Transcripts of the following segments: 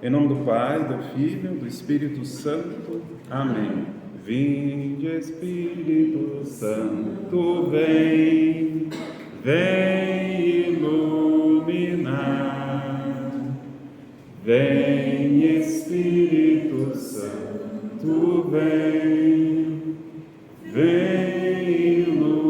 Em nome do Pai, do Filho, do Espírito Santo. Amém. Vinde, Espírito Santo, vem, vem iluminar. Vem, Espírito Santo, vem, vem iluminar.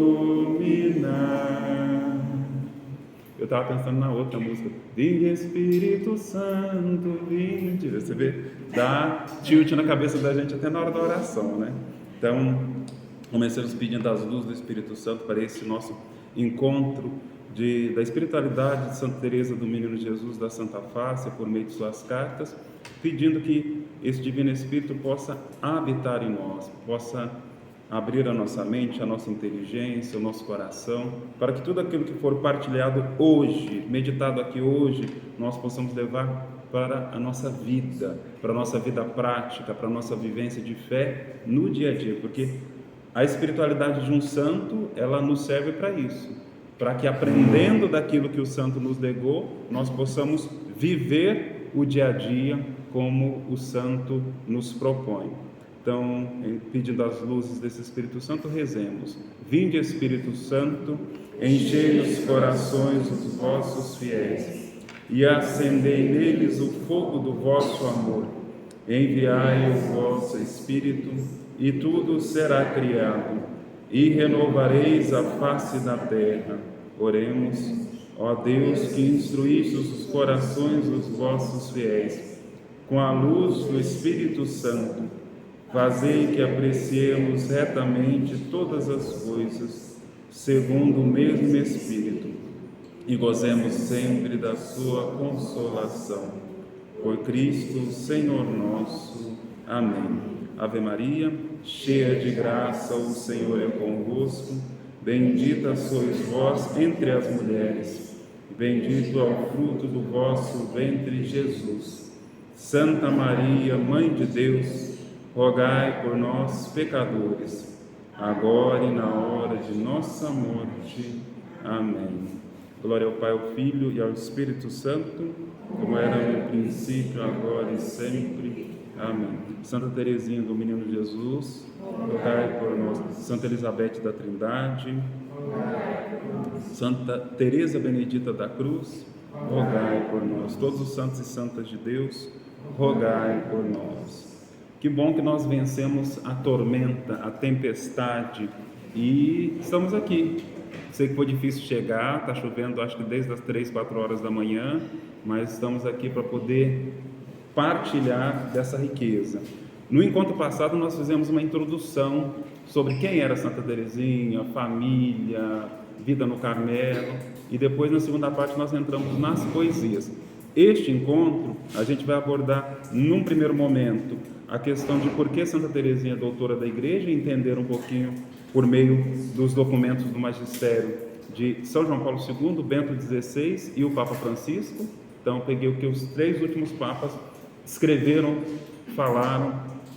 Eu estava pensando na outra música. Vinde, Espírito Santo, vinde. Você vê, dá tilt na cabeça da gente até na hora da oração, né? Então, começamos pedindo as luzes do Espírito Santo para esse nosso encontro da espiritualidade de Santa Teresa do Menino Jesus da Santa Face, por meio de suas cartas, pedindo que esse Divino Espírito possa habitar em nós, possa abrir a nossa mente, a nossa inteligência, o nosso coração, para que tudo aquilo que for partilhado hoje, meditado aqui hoje, nós possamos levar para a nossa vida prática, para a nossa vivência de fé no dia a dia, porque a espiritualidade de um santo, ela nos serve para isso, para que aprendendo daquilo que o santo nos legou, nós possamos viver o dia a dia como o santo nos propõe. Então, pedindo as luzes desse Espírito Santo, rezemos. Vinde, Espírito Santo, enchei os corações dos vossos fiéis e acendei neles o fogo do vosso amor. Enviai o vosso Espírito e tudo será criado e renovareis a face da terra. Oremos. Ó Deus, que instruíste os corações dos vossos fiéis com a luz do Espírito Santo, fazei que apreciemos retamente todas as coisas, segundo o mesmo Espírito, e gozemos sempre da sua consolação. Por Cristo, Senhor nosso. Amém. Ave Maria, cheia de graça, o Senhor é convosco. Bendita sois vós entre as mulheres, bendito é o fruto do vosso ventre, Jesus. Santa Maria, Mãe de Deus, rogai por nós, pecadores, agora e na hora de nossa morte. Amém. Glória ao Pai, ao Filho e ao Espírito Santo, como era no princípio, agora e sempre. Amém. Santa Teresinha do Menino Jesus, rogai por nós. Santa Elizabeth da Trindade, Santa Teresa Benedita da Cruz, rogai por nós. Todos os santos e santas de Deus, rogai por nós. Que bom que nós vencemos a tormenta, a tempestade e estamos aqui. Sei que foi difícil chegar, está chovendo acho que desde as 3, 4 horas da manhã, mas estamos aqui para poder partilhar dessa riqueza. No encontro passado nós fizemos uma introdução sobre quem era Santa Teresinha, família, vida no Carmelo, e depois na segunda parte nós entramos nas poesias. Este encontro a gente vai abordar num primeiro momento a questão de por que Santa Teresinha é doutora da Igreja e entender um pouquinho por meio dos documentos do magistério de São João Paulo II, Bento XVI e o Papa Francisco. Então peguei o que os 3 últimos papas escreveram, falaram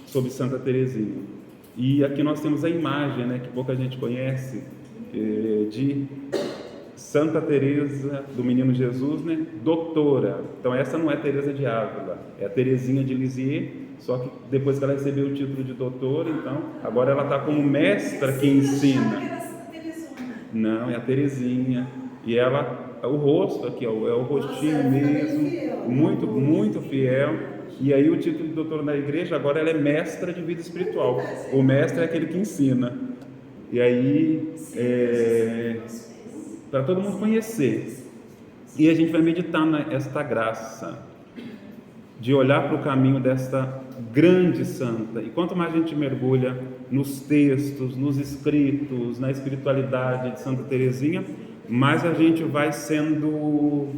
sobre Santa Teresinha. E aqui nós temos a imagem, né, que pouca gente conhece, de Santa Teresa do Menino Jesus, né, doutora. Então essa não é Teresa de Ávila, é a Teresinha de Lisieux, só que depois que ela recebeu o título de doutora, então agora ela está como mestra que ensina. Não, é a Teresinha. E ela, o rosto aqui, ó, é o rostinho mesmo, muito, muito fiel. E aí o título de doutora na igreja, agora ela é mestra de vida espiritual. O mestre é aquele que ensina. E aí, para todo mundo conhecer. E a gente vai meditar nesta graça de olhar para o caminho desta grande santa. E quanto mais a gente mergulha nos textos, nos escritos, na espiritualidade de Santa Teresinha, mais a gente vai sendo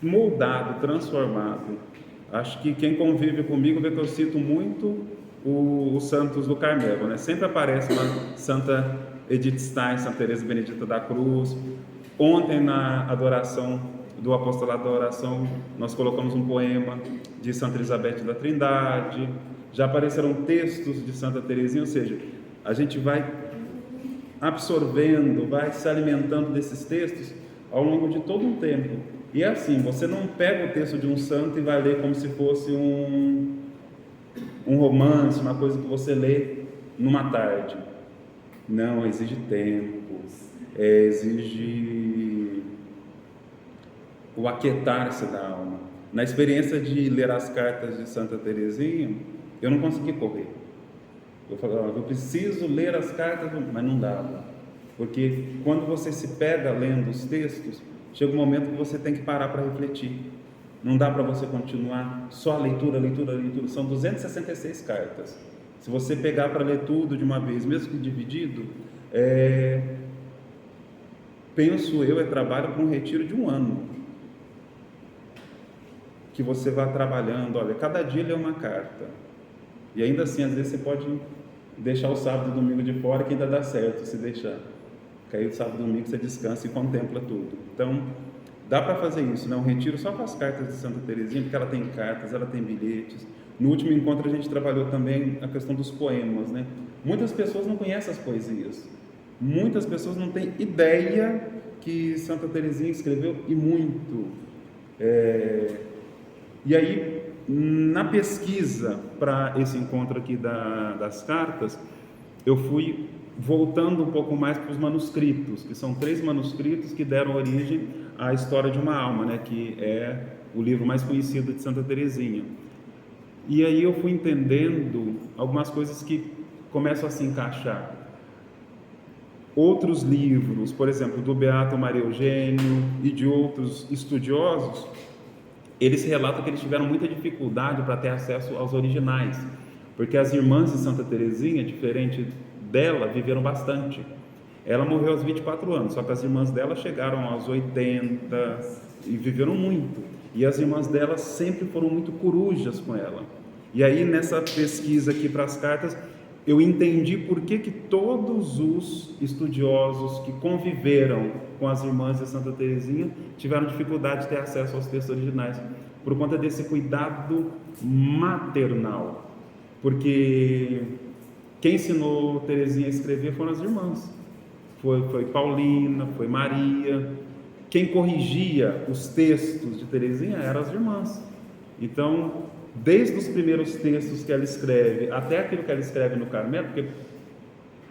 moldado, transformado. Acho que quem convive comigo vê que eu cito muito os santos do Carmelo, né? Sempre aparece uma Santa Edith Stein, Santa Teresa Benedita da Cruz. Ontem, na adoração do apostolado da oração, nós colocamos um poema de Santa Elizabeth da Trindade. Já apareceram textos de Santa Teresinha, ou seja, a gente vai absorvendo, vai se alimentando desses textos ao longo de todo um tempo. E é assim, você não pega o texto de um santo e vai ler como se fosse um romance, uma coisa que você lê numa tarde. Não, exige tempo, exige o aquietar-se da alma. Na experiência de ler as cartas de Santa Teresinha, eu não consegui correr. Eu falava, eu preciso ler as cartas, mas não dava. Porque quando você se pega lendo os textos, chega um momento que você tem que parar para refletir. Não dá para você continuar só a leitura, leitura, leitura. São 266 cartas. Se você pegar para ler tudo de uma vez, mesmo que dividido, penso eu, trabalho com um retiro de 1 ano. Que você vai trabalhando, olha, cada dia lê uma carta. E ainda assim, às vezes você pode deixar o sábado e o domingo de fora, que ainda dá certo se deixar. Que aí o sábado e o domingo você descansa e contempla tudo. Então, dá para fazer isso, né? Um retiro só com as cartas de Santa Teresinha, porque ela tem cartas, ela tem bilhetes. No último encontro a gente trabalhou também a questão dos poemas, né? Muitas pessoas não conhecem as poesias. Muitas pessoas não têm ideia que Santa Teresinha escreveu, e muito. E aí, na pesquisa para esse encontro aqui das cartas, eu fui voltando um pouco mais para os manuscritos, que são 3 manuscritos que deram origem à História de uma Alma, né, que é o livro mais conhecido de Santa Teresinha. E aí eu fui entendendo algumas coisas que começam a se encaixar. Outros livros, por exemplo, do Beato Maria Eugênio e de outros estudiosos, eles relatam que eles tiveram muita dificuldade para ter acesso aos originais, porque as irmãs de Santa Teresinha, diferente dela, viveram bastante. Ela morreu aos 24 anos, só que as irmãs dela chegaram aos 80 e viveram muito. E as irmãs dela sempre foram muito corujas com ela. E aí, nessa pesquisa aqui para as cartas, eu entendi por que todos os estudiosos que conviveram com as irmãs de Santa Teresinha tiveram dificuldade de ter acesso aos textos originais, por conta desse cuidado maternal. Porque quem ensinou Teresinha a escrever foram as irmãs. Foi Paulina, foi Maria. Quem corrigia os textos de Teresinha eram as irmãs. Então, desde os primeiros textos que ela escreve até aquilo que ela escreve no Carmelo, porque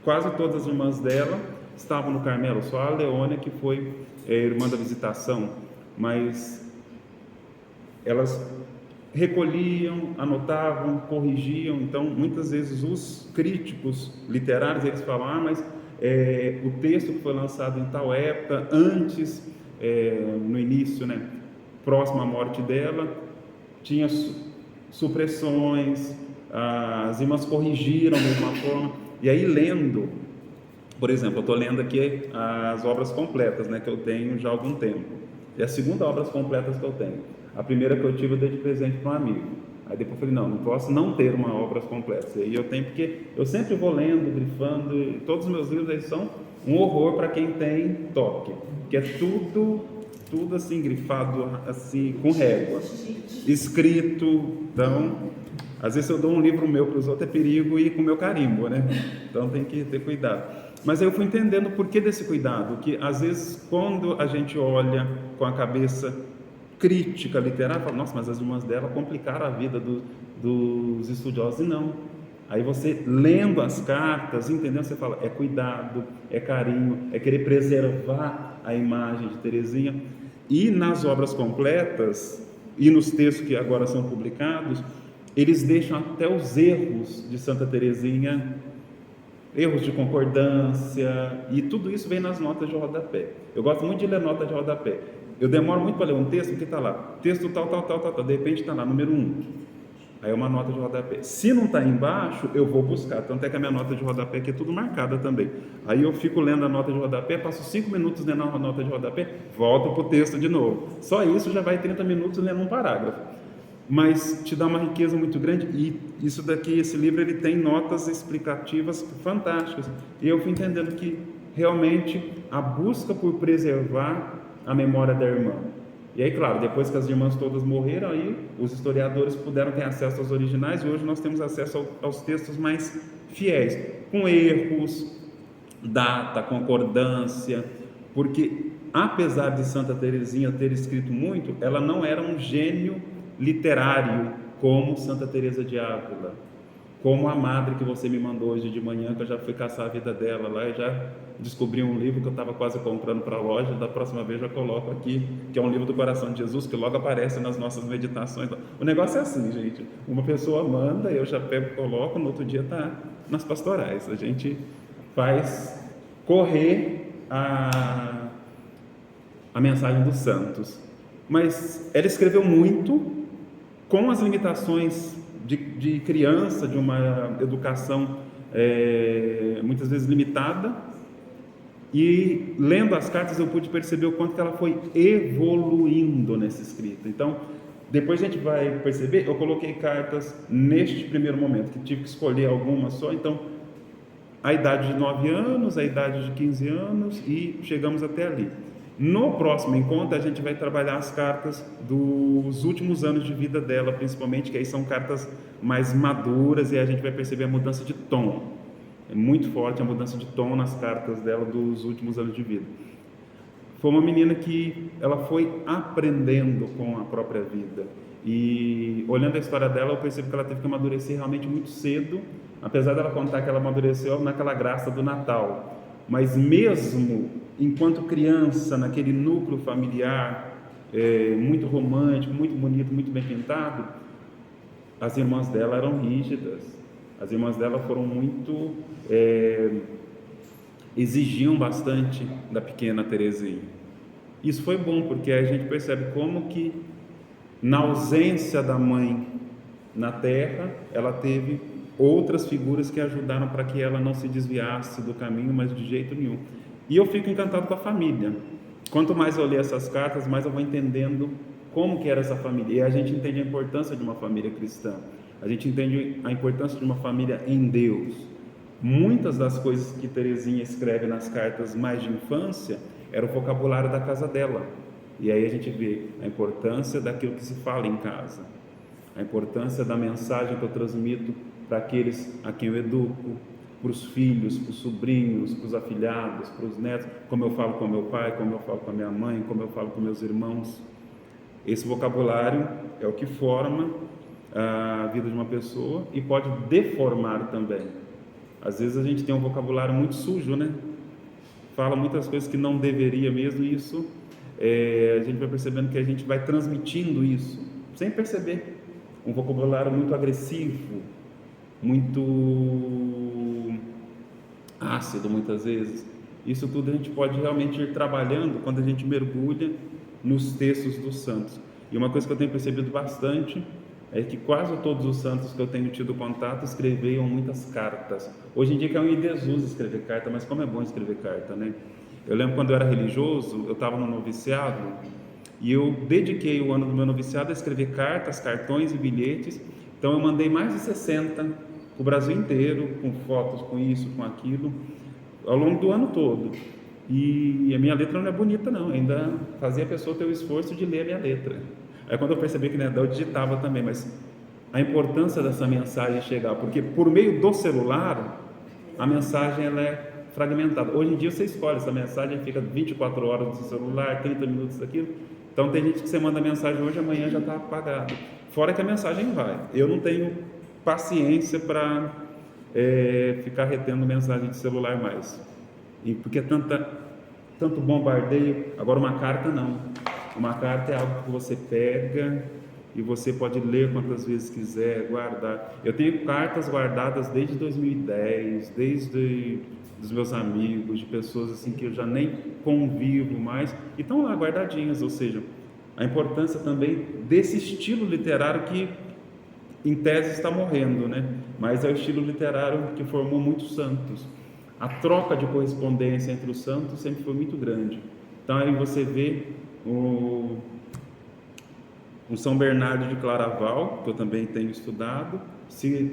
quase todas as irmãs dela estavam no Carmelo, só a Leônia que foi irmã da Visitação, mas elas recolhiam, anotavam, corrigiam. Então, muitas vezes os críticos literários, eles falam, mas o texto que foi lançado em tal época, antes, no início, né, próximo à morte dela, tinha supressões, as irmãs corrigiram da mesma forma. E aí, lendo, por exemplo, eu estou lendo aqui as obras completas, né, que eu tenho já há algum tempo. É a segunda obras completas que eu tenho. A primeira que eu tive eu dei de presente para um amigo. Aí depois eu falei, não posso não ter uma obras completas. E aí eu tenho, porque eu sempre vou lendo, grifando, e todos os meus livros aí são um horror para quem tem toque, que é tudo assim grifado, assim, com régua, escrito. Então, às vezes eu dou um livro meu para os outros, é perigo ir com o meu carimbo, né? Então tem que ter cuidado. Mas aí eu fui entendendo o porquê desse cuidado, que às vezes quando a gente olha com a cabeça crítica literária, fala, nossa, mas as irmãs dela complicaram a vida dos estudiosos. E não. Aí você, lendo as cartas, entendendo, você fala, é cuidado, é carinho, é querer preservar a imagem de Teresinha. E nas obras completas, e nos textos que agora são publicados, eles deixam até os erros de Santa Teresinha, erros de concordância, e tudo isso vem nas notas de rodapé. Eu gosto muito de ler nota de rodapé. Eu demoro muito para ler um texto, porque está lá, texto tal, de repente está lá, número 1. Aí é uma nota de rodapé. Se não está embaixo, eu vou buscar. Tanto é que a minha nota de rodapé aqui é tudo marcada também. Aí eu fico lendo a nota de rodapé, passo 5 minutos lendo a nota de rodapé, volto para o texto de novo. Só isso já vai 30 minutos lendo um parágrafo. Mas te dá uma riqueza muito grande. E isso daqui, esse livro, ele tem notas explicativas fantásticas. E eu fui entendendo que realmente a busca por preservar a memória da irmã. E aí, claro, depois que as irmãs todas morreram, aí os historiadores puderam ter acesso aos originais, e hoje nós temos acesso aos textos mais fiéis, com erros, data, concordância, porque apesar de Santa Teresinha ter escrito muito, ela não era um gênio literário como Santa Teresa de Ávila, como a madre que você me mandou hoje de manhã, que eu já fui caçar a vida dela lá e já descobri um livro que eu estava quase comprando para a loja. Da próxima vez eu coloco aqui, que é um livro do Coração de Jesus, que logo aparece nas nossas meditações. O negócio é assim, gente, uma pessoa manda, eu já pego, coloco, no outro dia está nas pastorais. A gente faz correr a mensagem dos santos. Mas ela escreveu muito com as limitações de criança, de uma educação muitas vezes limitada, e lendo as cartas eu pude perceber o quanto que ela foi evoluindo nessa escrita. Então, depois a gente vai perceber, eu coloquei cartas neste primeiro momento, que tive que escolher algumas só, então a idade de 9 anos, a idade de 15 anos, e chegamos até ali. No próximo encontro a gente vai trabalhar as cartas dos últimos anos de vida dela, principalmente, que aí são cartas mais maduras, e a gente vai perceber a mudança de tom. É muito forte a mudança de tom nas cartas dela dos últimos anos de vida. Foi uma menina que ela foi aprendendo com a própria vida, e olhando a história dela eu percebo que ela teve que amadurecer realmente muito cedo, apesar dela contar que ela amadureceu naquela graça do Natal, mas mesmo enquanto criança, naquele núcleo familiar muito romântico, muito bonito, muito bem pintado, as irmãs dela eram rígidas, as irmãs dela foram muito exigiam bastante da pequena Teresinha. Isso foi bom, porque a gente percebe como que na ausência da mãe na terra, ela teve outras figuras que ajudaram para que ela não se desviasse do caminho, mas de jeito nenhum. E eu fico encantado com a família. Quanto mais eu leio essas cartas, mais eu vou entendendo como que era essa família. E a gente entende a importância de uma família cristã. A gente entende a importância de uma família em Deus. Muitas das coisas que Teresinha escreve nas cartas mais de infância era o vocabulário da casa dela. E aí a gente vê a importância daquilo que se fala em casa, a importância da mensagem que eu transmito para aqueles a quem eu educo, para os filhos, para os sobrinhos, para os afilhados, para os netos, como eu falo com meu pai, como eu falo com a minha mãe, como eu falo com meus irmãos. Esse vocabulário é o que forma a vida de uma pessoa e pode deformar também. Às vezes a gente tem um vocabulário muito sujo, né? Fala muitas coisas que não deveria mesmo, e isso a gente vai percebendo que a gente vai transmitindo isso, sem perceber. Um vocabulário muito agressivo, muito ácido muitas vezes. Isso tudo a gente pode realmente ir trabalhando quando a gente mergulha nos textos dos santos. E uma coisa que eu tenho percebido bastante é que quase todos os santos que eu tenho tido contato escreviam muitas cartas. Hoje em dia que é um desuso escrever carta, mas como é bom escrever carta, né? Eu lembro quando eu era religioso, eu estava no noviciado, e eu dediquei o ano do meu noviciado a escrever cartas, cartões e bilhetes. Então eu mandei mais de 60 para o Brasil inteiro, com fotos, com isso, com aquilo, ao longo do ano todo. E a minha letra não é bonita não, ainda fazia a pessoa ter o esforço de ler a minha letra. Aí quando eu percebi que não era, eu digitava também, mas a importância dessa mensagem chegar, porque por meio do celular, a mensagem ela é fragmentada. Hoje em dia você escolhe, essa mensagem fica 24 horas no seu celular, 30 minutos daquilo. Então tem gente que você manda mensagem hoje, amanhã já está apagado. Fora que a mensagem vai. Eu não tenho paciência para ficar retendo mensagem de celular mais. E porque é tanto bombardeio. Agora uma carta não. Uma carta é algo que você pega e você pode ler quantas vezes quiser, guardar. Eu tenho cartas guardadas desde 2010, desde dos meus amigos, de pessoas assim que eu já nem convivo mais, e estão lá guardadinhas. Ou seja, a importância também desse estilo literário que em tese está morrendo, né? Mas é o estilo literário que formou muitos santos. A troca de correspondência entre os santos sempre foi muito grande. Então aí você vê o São Bernardo de Claraval, que eu também tenho estudado, se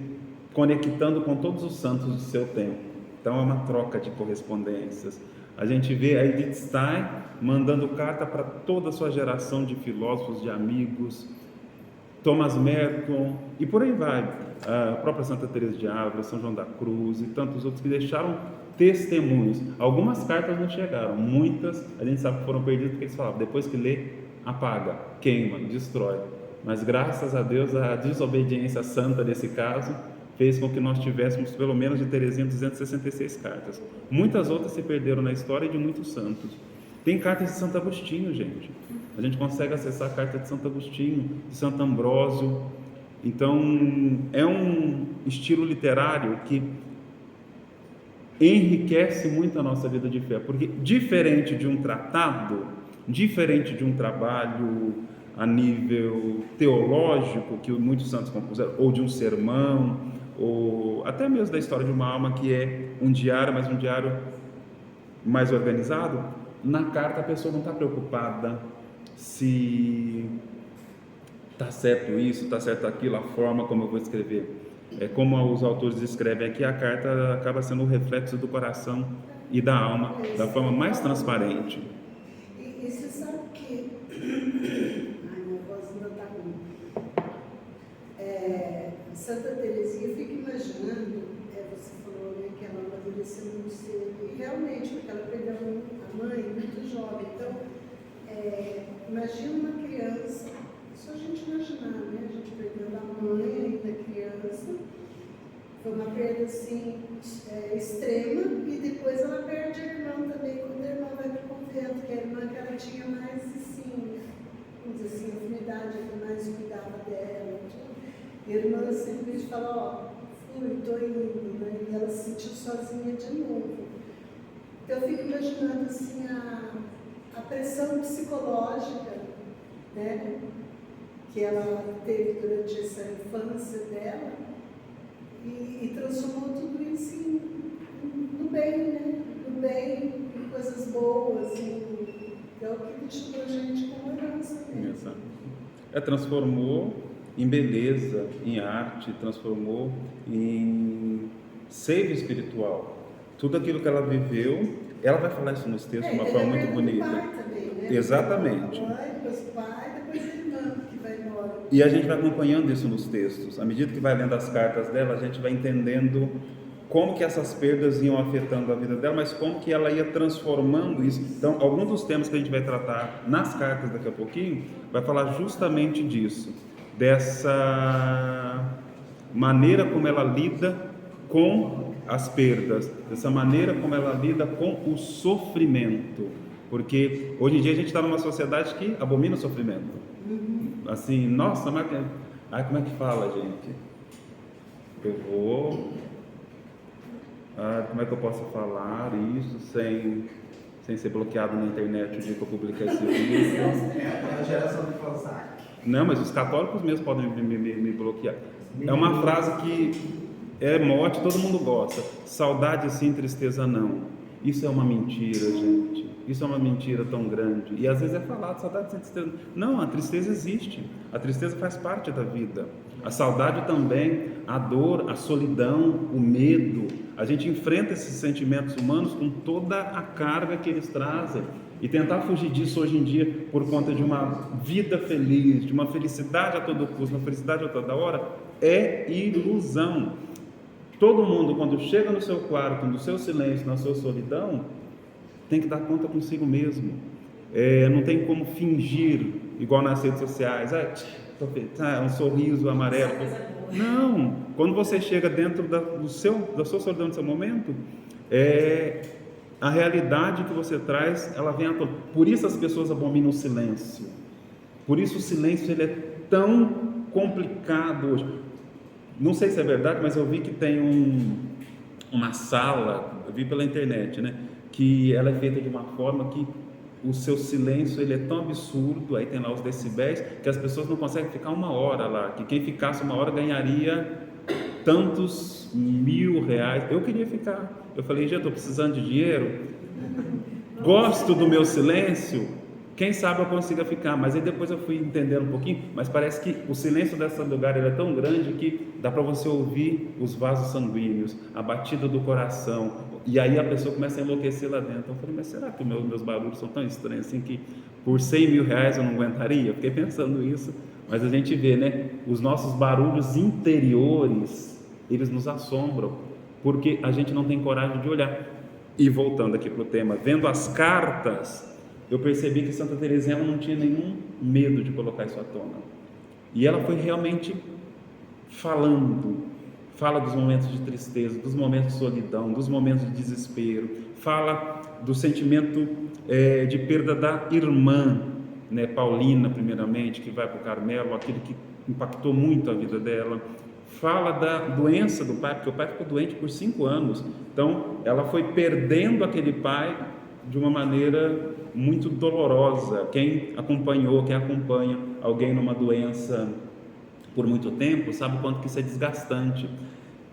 conectando com todos os santos do seu tempo. Então é uma troca de correspondências. A gente vê a Edith Stein mandando carta para toda a sua geração de filósofos, de amigos, Thomas Merton, e por aí vai. A própria Santa Teresa de Ávila, São João da Cruz e tantos outros que deixaram testemunhos. Algumas cartas não chegaram, muitas a gente sabe que foram perdidas porque eles falavam, depois que lê, apaga, queima, destrói. Mas graças a Deus a desobediência santa nesse caso fez com que nós tivéssemos pelo menos de Teresinha 266 cartas. Muitas outras se perderam na história e de muitos santos. Tem cartas de Santo Agostinho, gente. A gente consegue acessar a carta de Santo Agostinho, de Santo Ambrósio. Então, é um estilo literário que enriquece muito a nossa vida de fé, porque diferente de um tratado, diferente de um trabalho a nível teológico que muitos santos compuseram, ou de um sermão, ou até mesmo da história de uma alma que é um diário, mas um diário mais organizado, na carta a pessoa não está preocupada se está certo isso, está certo aquilo, a forma como eu vou escrever. Como os autores escrevem aqui, a carta acaba sendo o reflexo do coração e da alma, da forma mais transparente. E você sabe que... Ai, minha voz ainda está ruim. Santa Teresinha, eu fico imaginando, você falou, né, que ela amadureceu muito cedo, e realmente, porque ela perdeu a mãe muito jovem. Então, imagina uma criança, só a gente imaginar, né? A gente perdendo a mãe ainda criança, foi uma perda assim extrema, e depois ela perde a irmã também, quando a irmã vai para o convento, que é a irmã que ela tinha mais assim, vamos dizer assim, afinidade, que mais cuidava dela. E a irmã simplesmente fala, ó, fui, estou indo, né? E ela se sentiu sozinha de novo. Então eu fico imaginando assim a pressão psicológica, né, que ela teve durante essa infância dela, e transformou tudo isso no bem, né? No bem, em coisas boas, é o que deixou pra gente como herança mesmo. Transformou em beleza, em arte, transformou em seio espiritual. Tudo aquilo que ela viveu, ela vai falar isso nos textos de uma forma muito bonita. Pai também, né? Exatamente. Depois o pai, depois a irmã que vai embora. E a gente vai acompanhando isso nos textos. À medida que vai lendo as cartas dela, a gente vai entendendo como que essas perdas iam afetando a vida dela, mas como que ela ia transformando isso. Então, alguns dos temas que a gente vai tratar nas cartas daqui a pouquinho, vai falar justamente disso, dessa maneira como ela lida com as perdas, dessa maneira como ela lida com o sofrimento, porque hoje em dia a gente está numa sociedade que abomina o sofrimento. Assim, nossa, mas como é que fala, gente? Eu vou... como é que eu posso falar isso sem ser bloqueado na internet o dia que eu publicar esse vídeo? É a geração do Falsac. Não, mas os católicos mesmo podem me bloquear. É uma frase que é mote, todo mundo gosta. Saudade sim, tristeza não. Isso é uma mentira, gente. Isso é uma mentira tão grande. E às vezes é falado, saudade sem tristeza. Não, a tristeza existe. A tristeza faz parte da vida. A saudade também, a dor, a solidão, o medo. A gente enfrenta esses sentimentos humanos com toda a carga que eles trazem. E tentar fugir disso hoje em dia por conta de uma vida feliz, de uma felicidade a todo custo, uma felicidade a toda hora, é ilusão. Todo mundo, quando chega no seu quarto, no seu silêncio, na sua solidão, tem que dar conta consigo mesmo. Não tem como fingir, igual nas redes sociais, um sorriso amarelo. Não, quando você chega dentro da sua solidão, do seu momento, a realidade que você traz, ela vem à tona. Por isso as pessoas abominam o silêncio. Por isso o silêncio ele é tão complicado hoje. Não sei se é verdade, mas eu vi que tem uma sala, eu vi pela internet, né? Que ela é feita de uma forma que o seu silêncio ele é tão absurdo, aí tem lá os decibéis, que as pessoas não conseguem ficar uma hora lá, que quem ficasse uma hora ganharia tantos R$1.000. Eu queria ficar. Eu falei, já estou precisando de dinheiro, gosto do meu silêncio, quem sabe eu consiga ficar. Mas aí depois eu fui entendendo um pouquinho, mas parece que o silêncio desse lugar ele é tão grande que dá para você ouvir os vasos sanguíneos, a batida do coração, e aí a pessoa começa a enlouquecer lá dentro. Eu falei, mas será que meus barulhos são tão estranhos assim que por R$100.000 eu não aguentaria? Eu fiquei pensando isso, mas a gente vê, né, os nossos barulhos interiores, eles nos assombram, porque a gente não tem coragem de olhar. E voltando aqui para o tema, vendo as cartas, eu percebi que Santa Teresinha ela não tinha nenhum medo de colocar isso à tona. E ela foi realmente fala dos momentos de tristeza, dos momentos de solidão, dos momentos de desespero, fala do sentimento de perda da irmã, né, Paulina, primeiramente, que vai para o Carmelo, aquele que impactou muito a vida dela. Fala da doença do pai, porque o pai ficou doente por 5 anos, então ela foi perdendo aquele pai de uma maneira muito dolorosa. Quem acompanha alguém numa doença por muito tempo, sabe o quanto que isso é desgastante.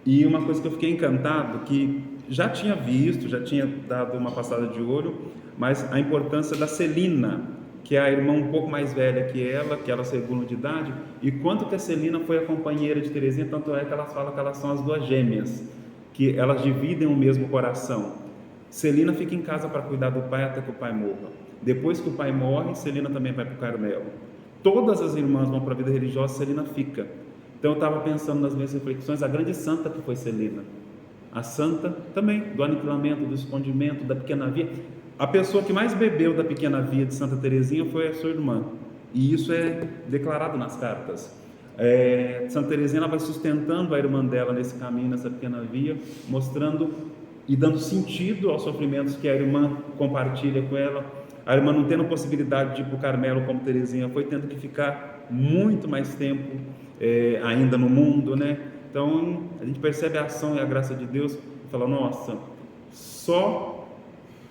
E uma coisa que eu fiquei encantado, que já tinha visto, já tinha dado uma passada de olho, mas a importância da Celina, que é a irmã um pouco mais velha que ela segundo de idade, e quanto que a Celina foi a companheira de Teresinha, tanto é que elas falam que elas são as duas gêmeas, que elas dividem o mesmo coração. Celina fica em casa para cuidar do pai até que o pai morra. Depois que o pai morre, Celina também vai para o Carmelo. Todas as irmãs vão para a vida religiosa, Celina fica. Então eu estava pensando nas minhas reflexões, a grande santa que foi Celina, a santa também do aniquilamento, do escondimento, da pequena via. A pessoa que mais bebeu da pequena via de Santa Teresinha foi a sua irmã, e isso é declarado nas cartas. Santa Teresinha ela vai sustentando a irmã dela nesse caminho, nessa pequena via, mostrando e dando sentido aos sofrimentos que a irmã compartilha com ela. A irmã não tendo possibilidade de ir para o Carmelo como Teresinha, foi tendo que ficar muito mais tempo ainda no mundo, né? Então a gente percebe a ação e a graça de Deus e fala, nossa, só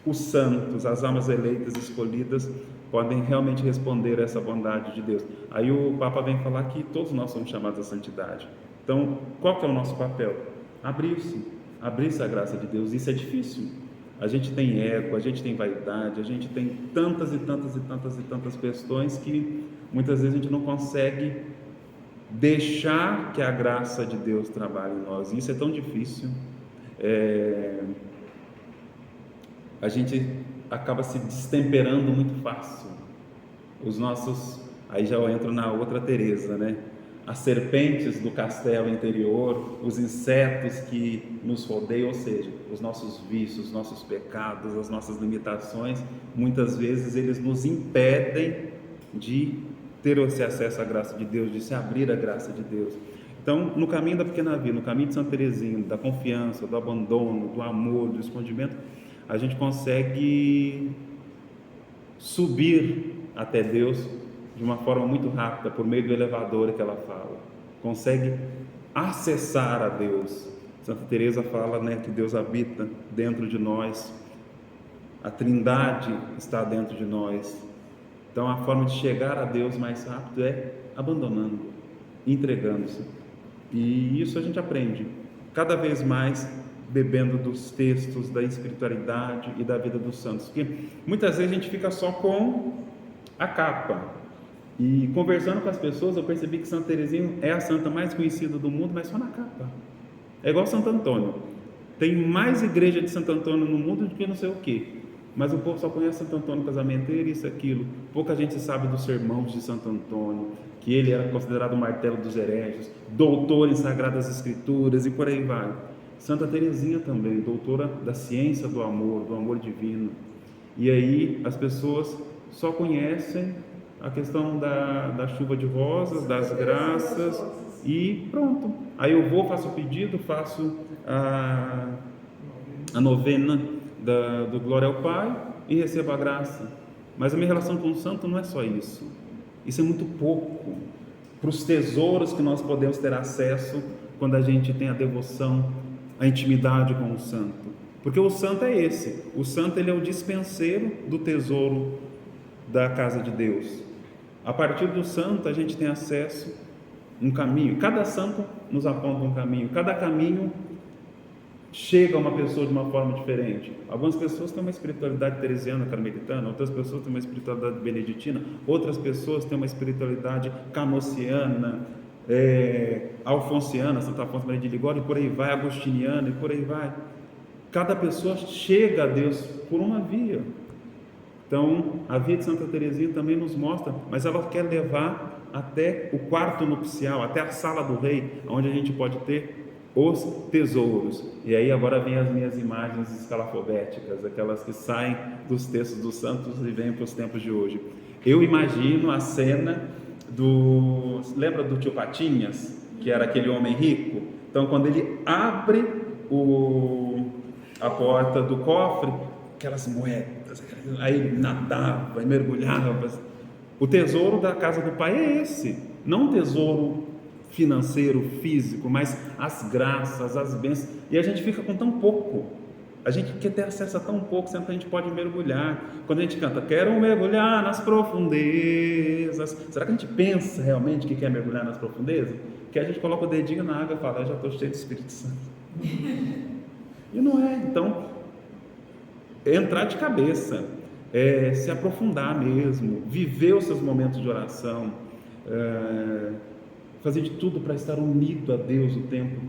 os santos, as almas eleitas, escolhidas, podem realmente responder a essa bondade de Deus. Aí o Papa vem falar que todos nós somos chamados à santidade. Então, qual que é o nosso papel? Abrir-se à graça de Deus. Isso é difícil. A gente tem ego, a gente tem vaidade, a gente tem tantas questões que muitas vezes a gente não consegue deixar que a graça de Deus trabalhe em nós. Isso é tão difícil. A gente acaba se destemperando muito fácil. Aí já eu entro na outra Teresa, né? As serpentes do castelo interior, os insetos que nos rodeiam, ou seja, os nossos vícios, os nossos pecados, as nossas limitações, muitas vezes eles nos impedem de ter esse acesso à graça de Deus, de se abrir à graça de Deus. Então, no caminho da pequena via, no caminho de Santa Teresinha, da confiança, do abandono, do amor, do escondimento, a gente consegue subir até Deus de uma forma muito rápida, por meio do elevador que ela fala, consegue acessar a Deus. Santa Teresa fala, né, que Deus habita dentro de nós, a Trindade está dentro de nós. Então a forma de chegar a Deus mais rápido é abandonando, entregando-se, e isso a gente aprende cada vez mais bebendo dos textos da espiritualidade e da vida dos santos, porque muitas vezes a gente fica só com a capa. E conversando com as pessoas, eu percebi que Santa Teresinha é a santa mais conhecida do mundo, mas só na capa. É igual Santo Antônio. Tem mais igreja de Santo Antônio no mundo do que não sei o que. Mas o povo só conhece Santo Antônio casamenteiro, isso, aquilo. Pouca gente sabe dos sermões de Santo Antônio, que ele era considerado o martelo dos hereges, doutor em Sagradas Escrituras e por aí vai. Santa Teresinha também, doutora da ciência do amor divino. E aí as pessoas só conhecem a questão da chuva de rosas, das graças, e pronto. Aí eu vou, faço o pedido, faço a novena do Glória ao Pai e recebo a graça. Mas a minha relação com o santo não é só isso. Isso é muito pouco para os tesouros que nós podemos ter acesso quando a gente tem a devoção, a intimidade com o santo. Porque o santo é esse. O santo, ele é o dispenseiro do tesouro da casa de Deus. A partir do santo a gente tem acesso a um caminho. Cada santo nos aponta um caminho. Cada caminho chega a uma pessoa de uma forma diferente. Algumas pessoas têm uma espiritualidade teresiana, carmelitana, outras pessoas têm uma espiritualidade beneditina, outras pessoas têm uma espiritualidade canociana, alfonsiana, Santo Afonso Maria de Ligório, e por aí vai, agostiniana, e por aí vai. Cada pessoa chega a Deus por uma via. Então, a via de Santa Teresinha também nos mostra, mas ela quer levar até o quarto nupcial, até a sala do rei, onde a gente pode ter os tesouros. E aí agora vem as minhas imagens escalafobéticas, aquelas que saem dos textos dos santos e vêm para os tempos de hoje. Eu imagino a cena lembra do tio Patinhas, que era aquele homem rico? Então quando ele abre a porta do cofre, aquelas moedas, aí ele nadava e mergulhava. O tesouro da casa do pai é esse, não um tesouro financeiro, físico, mas as graças, as bênçãos. E a gente fica com tão pouco, a gente quer ter acesso a tão pouco, sendo que a gente pode mergulhar. Quando a gente canta, quero mergulhar nas profundezas, será que a gente pensa realmente que quer mergulhar nas profundezas? Que a gente coloca o dedinho na água e fala, eu já estou cheio do Espírito Santo. E não é. Então, entrar de cabeça, se aprofundar mesmo, viver os seus momentos de oração, fazer de tudo para estar unido a Deus o tempo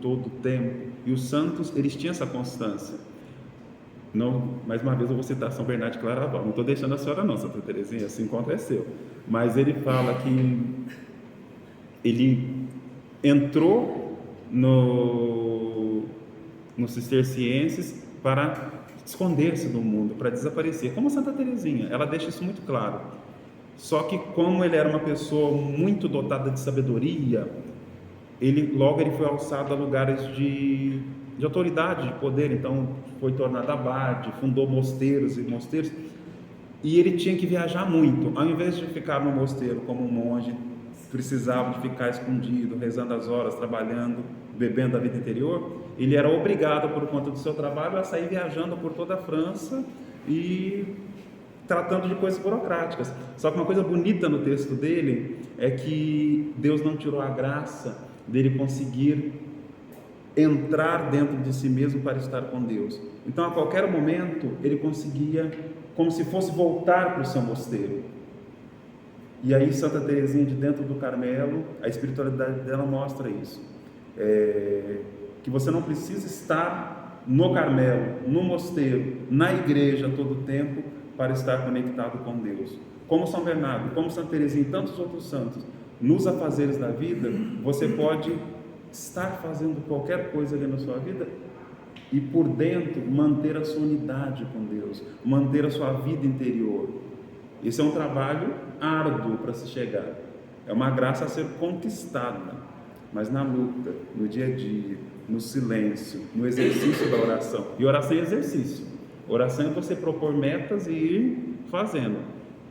todo o tempo. E os santos, eles tinham essa constância. Não, mais uma vez eu vou citar São Bernardo de Claraval, não estou deixando a senhora não, Santa Teresinha, esse encontro é seu. Mas ele fala que ele entrou nos cistercienses para esconder-se do mundo, para desaparecer, como Santa Teresinha, ela deixa isso muito claro. Só que como ele era uma pessoa muito dotada de sabedoria, logo ele foi alçado a lugares de autoridade, de poder. Então foi tornado abade, fundou mosteiros, e ele tinha que viajar muito. Ao invés de ficar no mosteiro como um monge, precisava de ficar escondido, rezando as horas, trabalhando, bebendo a vida interior, ele era obrigado, por conta do seu trabalho, a sair viajando por toda a França e tratando de coisas burocráticas. Só que uma coisa bonita no texto dele é que Deus não tirou a graça dele conseguir entrar dentro de si mesmo para estar com Deus. Então a qualquer momento ele conseguia, como se fosse voltar para o seu mosteiro. E aí Santa Teresinha de dentro do Carmelo, a espiritualidade dela mostra isso, que você não precisa estar no Carmelo, no mosteiro, na igreja todo o tempo para estar conectado com Deus. Como São Bernardo, como Santa Teresinha e tantos outros santos, nos afazeres da vida, você pode estar fazendo qualquer coisa ali na sua vida e por dentro manter a sua unidade com Deus, manter a sua vida interior. Esse é um trabalho árduo para se chegar, é uma graça a ser conquistada, mas na luta, no dia a dia, no silêncio, no exercício da oração. E oração é exercício. Oração é você propor metas e ir fazendo.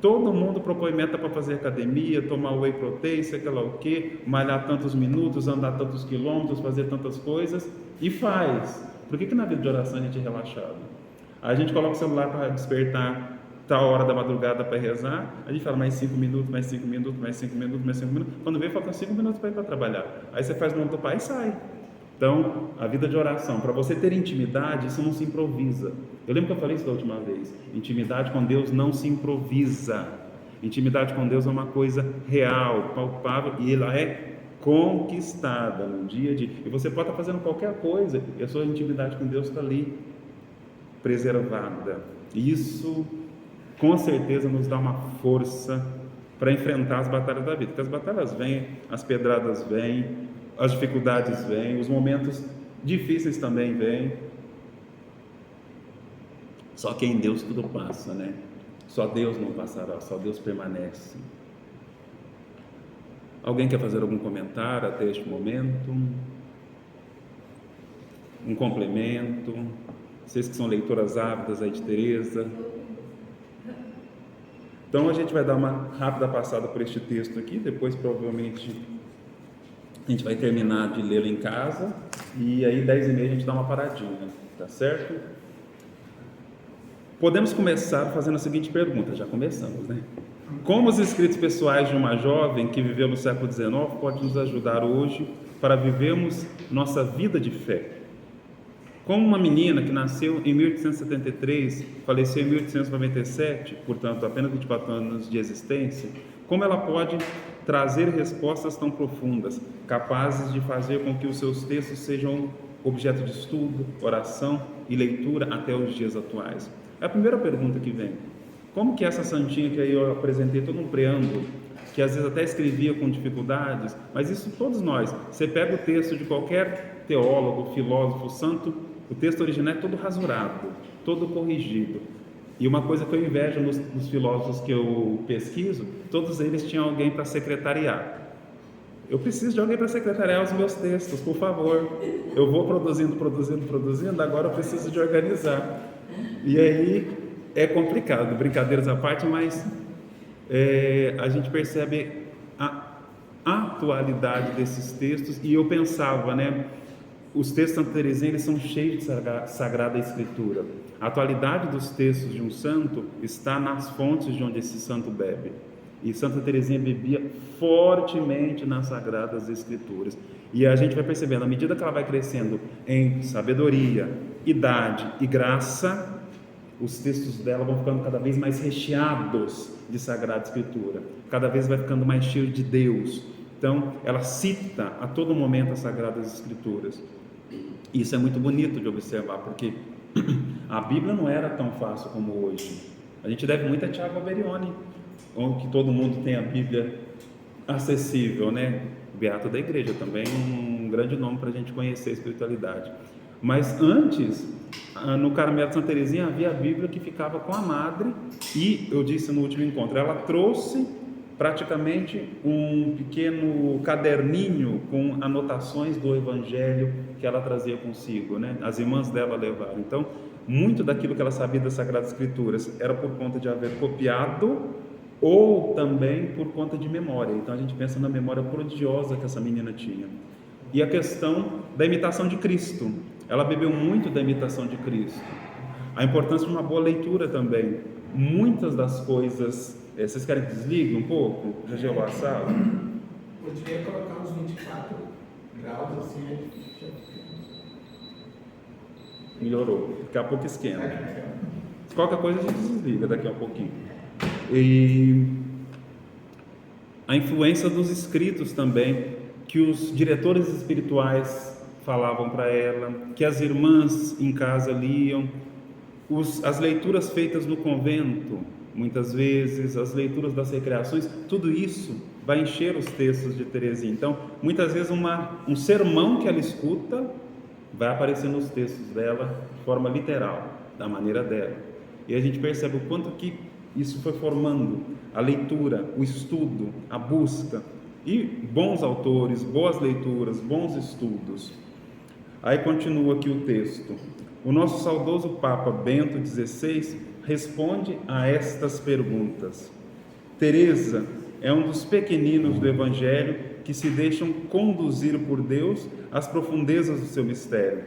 Todo mundo propõe meta para fazer academia, tomar whey protein, sei lá o que, malhar tantos minutos, andar tantos quilômetros, fazer tantas coisas, e faz. Por que na vida de oração a gente é relaxado? A gente coloca o celular para despertar tal hora da madrugada para rezar, a gente fala mais 5 minutos, mais 5 minutos, mais 5 minutos, mais 5 minutos, quando vê faltam 5 minutos para ir para trabalhar, aí você faz o nome do pai e sai. Então, a vida de oração, para você ter intimidade, isso não se improvisa. Eu lembro que eu falei isso da última vez, intimidade com Deus não se improvisa, intimidade com Deus é uma coisa real, palpável, e ela é conquistada no dia a dia, e você pode estar fazendo qualquer coisa, e a sua intimidade com Deus está ali, preservada. Isso com certeza nos dá uma força para enfrentar as batalhas da vida, porque as batalhas vêm, as pedradas vêm, as dificuldades vêm, os momentos difíceis também vêm, só que em Deus tudo passa, né? Só Deus não passará, só Deus permanece. Alguém quer fazer algum comentário até este momento? Um complemento? Vocês que são leitoras ávidas aí de Teresa. Então a gente vai dar uma rápida passada por este texto aqui, depois provavelmente a gente vai terminar de lê-lo em casa, e aí 10h30 a gente dá uma paradinha, tá certo? Podemos começar fazendo a seguinte pergunta, já começamos, né? Como os escritos pessoais de uma jovem que viveu no século XIX podem nos ajudar hoje para vivermos nossa vida de fé? Como uma menina que nasceu em 1873, faleceu em 1897, portanto apenas 24 anos de existência, como ela pode trazer respostas tão profundas, capazes de fazer com que os seus textos sejam objeto de estudo, oração e leitura até os dias atuais? É a primeira pergunta que vem. Como que essa santinha que aí eu apresentei todo um preâmbulo, que às vezes até escrevia com dificuldades, mas isso todos nós. Você pega o texto de qualquer teólogo, filósofo, santo, o texto original é todo rasurado, todo corrigido. E uma coisa que eu invejo nos filósofos que eu pesquiso, todos eles tinham alguém para secretariar. Eu preciso de alguém para secretariar os meus textos, por favor. Eu vou produzindo, agora eu preciso de organizar. E aí é complicado, brincadeiras à parte, mas a gente percebe a atualidade desses textos. E eu pensava, né, os textos Santa Teresinha, eles são cheios de Sagrada Escritura. A atualidade dos textos de um santo está nas fontes de onde esse santo bebe. E Santa Teresinha bebia fortemente nas Sagradas Escrituras. E a gente vai percebendo, à medida que ela vai crescendo em sabedoria, idade e graça, os textos dela vão ficando cada vez mais recheados de Sagrada Escritura, cada vez vai ficando mais cheio de Deus. Então, ela cita a todo momento as Sagradas Escrituras. Isso é muito bonito de observar, porque a Bíblia não era tão fácil como hoje. A gente deve muito a Tiago Alberione, onde todo mundo tem a Bíblia acessível, né? Beato da Igreja, também um grande nome para a gente conhecer a espiritualidade. Mas antes, no Carmelo de Santa Teresinha, havia a Bíblia que ficava com a madre, e eu disse no último encontro, ela trouxe praticamente um pequeno caderninho com anotações do Evangelho que ela trazia consigo, né? As irmãs dela levaram. Então, muito daquilo que ela sabia das Sagradas Escrituras era por conta de haver copiado ou também por conta de memória. Então a gente pensa na memória prodigiosa que essa menina tinha. E a questão da imitação de Cristo, ela bebeu muito da imitação de Cristo. A importância de uma boa leitura também. Muitas das coisas, vocês querem que desligue um pouco? Já gelou a sala? Poderia colocar uns 24 graus assim, né? Melhorou, daqui a pouco esquenta. Qualquer coisa a gente desliga daqui a pouquinho. E a influência dos escritos também, que os diretores espirituais falavam para ela, que as irmãs em casa liam, as leituras feitas no convento, muitas vezes, as leituras das recreações, tudo isso vai encher os textos de Teresinha. Então, muitas vezes um sermão que ela escuta vai aparecer nos textos dela de forma literal, da maneira dela. E a gente percebe o quanto que isso foi formando a leitura, o estudo, a busca, e bons autores, boas leituras, bons estudos. Aí continua aqui o texto. O nosso saudoso Papa Bento XVI responde a estas perguntas. Teresa é um dos pequeninos do Evangelho que se deixam conduzir por Deus às profundezas do seu mistério.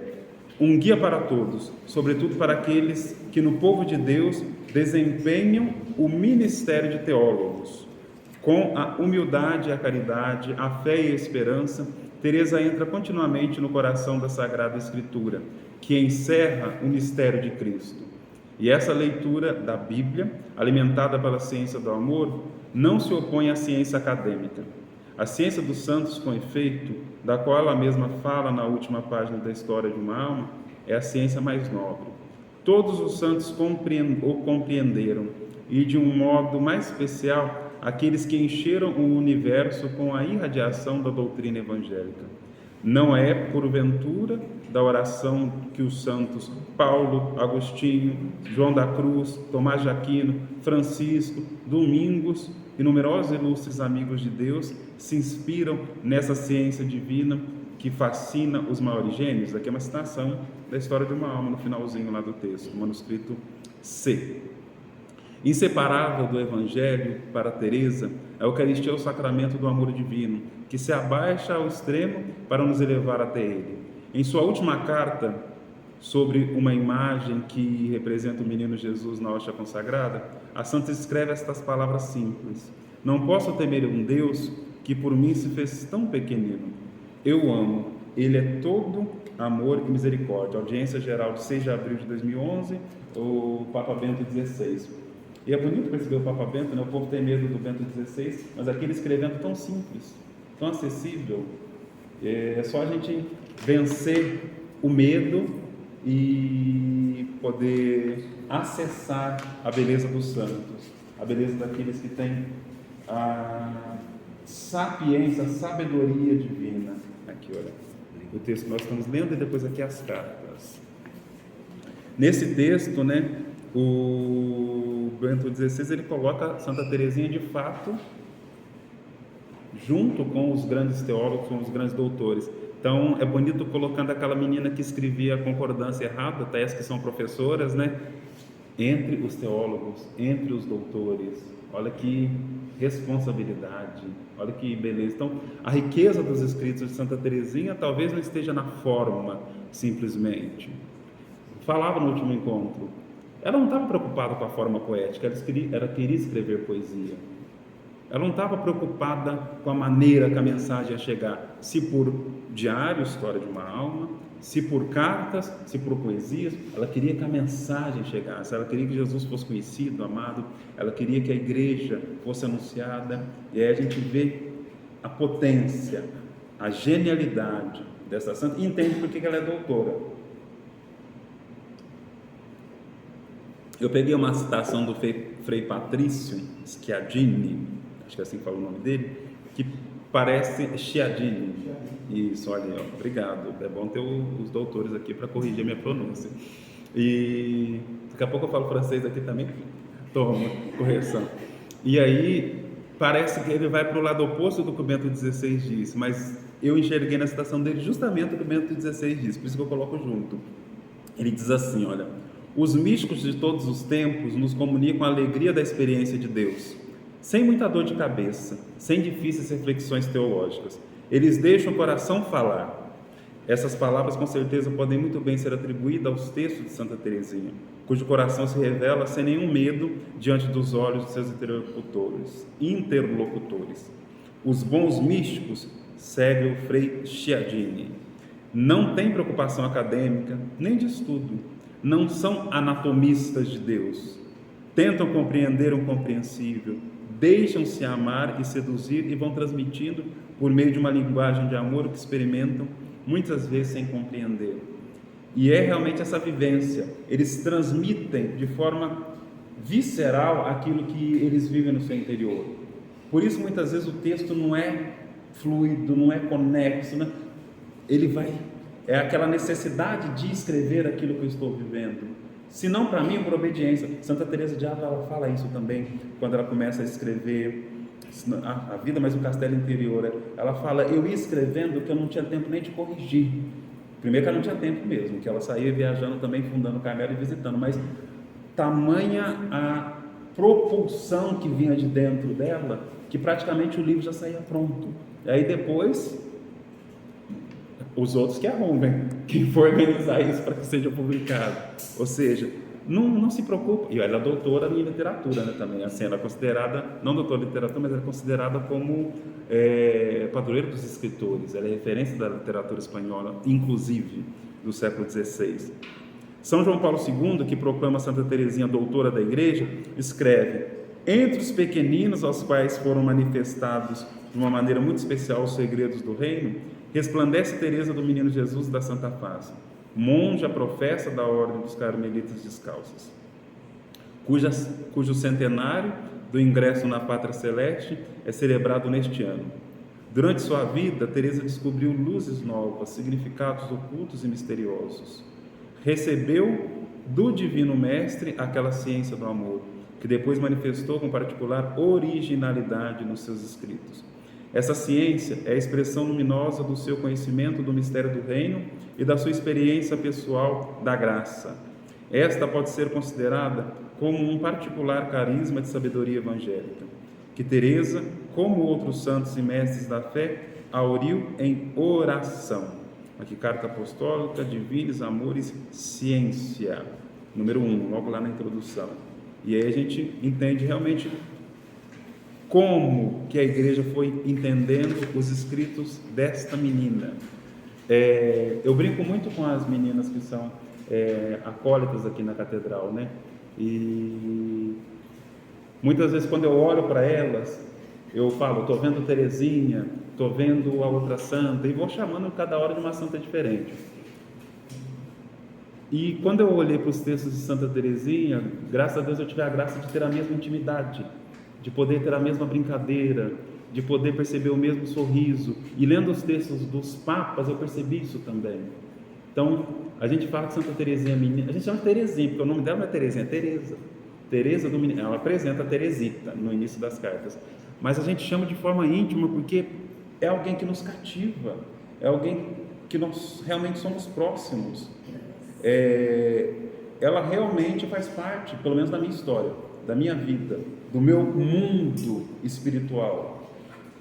Um guia para todos, sobretudo para aqueles que no povo de Deus desempenham o ministério de teólogos. Com a humildade e a caridade, a fé e a esperança, Teresa entra continuamente no coração da Sagrada Escritura, que encerra o mistério de Cristo. E essa leitura da Bíblia, alimentada pela ciência do amor, não se opõe à ciência acadêmica. A ciência dos santos, com efeito, da qual ela mesma fala na última página da História de uma Alma, é a ciência mais nobre. Todos os santos o compreenderam, e de um modo mais especial, aqueles que encheram o universo com a irradiação da doutrina evangélica. Não é, porventura, da oração que os santos Paulo, Agostinho, João da Cruz, Tomás de Aquino, Francisco, Domingos e numerosos ilustres amigos de Deus se inspiram nessa ciência divina que fascina os maiores gênios? Aqui é uma citação da História de uma Alma, no finalzinho lá do texto, manuscrito C. Inseparável do Evangelho para Teresa, a Eucaristia é o sacramento do amor divino, que se abaixa ao extremo para nos elevar até Ele. Em sua última carta, sobre uma imagem que representa o menino Jesus na hóstia consagrada, a santa escreve estas palavras simples: não posso temer um Deus que por mim se fez tão pequenino. Eu amo, Ele é todo amor e misericórdia. Audiência geral de 6 de abril de 2011, o Papa Bento XVI. E é bonito perceber o Papa Bento, né? O povo tem medo do Bento XVI, mas aqui ele escrevendo tão simples, tão acessível. É só a gente vencer o medo e poder acessar a beleza dos santos, a beleza daqueles que têm a sapiência, sabedoria divina. Aqui, olha, o texto que nós estamos lendo e depois aqui as cartas. Nesse texto, né, o Bento XVI, ele coloca Santa Teresinha de fato junto com os grandes teólogos, com os grandes doutores. Então, é bonito colocando aquela menina que escrevia a concordância errada, até as que são professoras, né? Entre os teólogos, entre os doutores. Olha que responsabilidade, olha que beleza. Então, a riqueza dos escritos de Santa Teresinha talvez não esteja na forma, simplesmente. Falava no último encontro, ela não estava preocupada com a forma poética, ela queria escrever poesia. Ela não estava preocupada com a maneira que a mensagem ia chegar, se por diário, história de uma alma, se por cartas, se por poesias. Ela queria que a mensagem chegasse, ela queria que Jesus fosse conhecido, amado, ela queria que a igreja fosse anunciada. E aí a gente vê a potência, a genialidade dessa santa, e entende por que ela é doutora. Eu peguei uma citação do Frei Patrício Schiadini, acho que é assim que fala o nome dele, que parece Schiadini. Isso, olha, ó, obrigado. É bom ter os doutores aqui para corrigir a minha pronúncia. E daqui a pouco eu falo francês aqui também. Toma, correção. E aí, parece que ele vai para o lado oposto do que o Bento XVI diz, mas eu enxerguei na citação dele justamente o que o Bento XVI diz, por isso que eu coloco junto. Ele diz assim, olha: os místicos de todos os tempos nos comunicam a alegria da experiência de Deus, sem muita dor de cabeça, sem difíceis reflexões teológicas. Eles deixam o coração falar. Essas palavras com certeza podem muito bem ser atribuídas aos textos de Santa Teresinha, cujo coração se revela sem nenhum medo diante dos olhos de seus interlocutores. Os bons místicos seguem o Frei Schiadini. Não têm preocupação acadêmica, nem de estudo. Não são anatomistas de Deus. Tentam compreender o incompreensível, deixam-se amar e seduzir e vão transmitindo por meio de uma linguagem de amor o que experimentam, muitas vezes sem compreender. E é realmente essa vivência. Eles transmitem de forma visceral aquilo que eles vivem no seu interior. Por isso, muitas vezes, o texto não é fluido, não é conexo, né? Ele vai... É aquela necessidade de escrever aquilo que eu estou vivendo. Se não para mim, por obediência. Santa Teresa de Ávila, ela fala isso também, quando ela começa a escrever a vida, mas o castelo interior. Ela fala: eu ia escrevendo que eu não tinha tempo nem de corrigir. Primeiro que ela não tinha tempo mesmo, que ela saía viajando também, fundando Carmelo e visitando, mas tamanha a propulsão que vinha de dentro dela, que praticamente o livro já saía pronto. E aí depois... os outros que arrumem, quem for organizar isso para que seja publicado. Ou seja, não se preocupe. E ela é doutora em literatura, né, também. Assim, ela é considerada, não doutora em literatura, mas ela é considerada como padroeira dos escritores. Ela é referência da literatura espanhola, inclusive, do século XVI. São João Paulo II, que proclama Santa Teresinha doutora da Igreja, escreve: entre os pequeninos aos quais foram manifestados de uma maneira muito especial os segredos do reino, resplandece Teresa do Menino Jesus da Santa Face, monja professa da Ordem dos Carmelitas Descalços, cujo centenário do ingresso na Pátria Celeste é celebrado neste ano. Durante sua vida, Teresa descobriu luzes novas, significados ocultos e misteriosos. Recebeu do Divino Mestre aquela ciência do amor, que depois manifestou com particular originalidade nos seus escritos. Essa ciência é a expressão luminosa do seu conhecimento do mistério do reino e da sua experiência pessoal da graça. Esta pode ser considerada como um particular carisma de sabedoria evangélica, que Teresa, como outros santos e mestres da fé, auriu em oração. Aqui, Carta Apostólica, Divinis Amores, Ciência, número 1, logo lá na introdução. E aí a gente entende realmente como que a igreja foi entendendo os escritos desta menina. Eu brinco muito com as meninas que são acólitas aqui na catedral, né? E muitas vezes quando eu olho para elas, eu falo: estou vendo Teresinha, estou vendo a outra santa, e vou chamando cada hora de uma santa diferente. E quando eu olhei para os textos de Santa Teresinha, graças a Deus eu tive a graça de ter a mesma intimidade, de poder ter a mesma brincadeira, de poder perceber o mesmo sorriso. E lendo os textos dos papas, eu percebi isso também. Então, a gente fala que Santa Teresinha é menina, a gente chama de Teresinha, porque o nome dela não é Teresinha, é Teresa. Teresa do Menino, ela apresenta a Teresita no início das cartas. Mas a gente chama de forma íntima porque é alguém que nos cativa, é alguém que nós realmente somos próximos. Ela realmente faz parte, pelo menos da minha história, da minha vida, do meu mundo espiritual.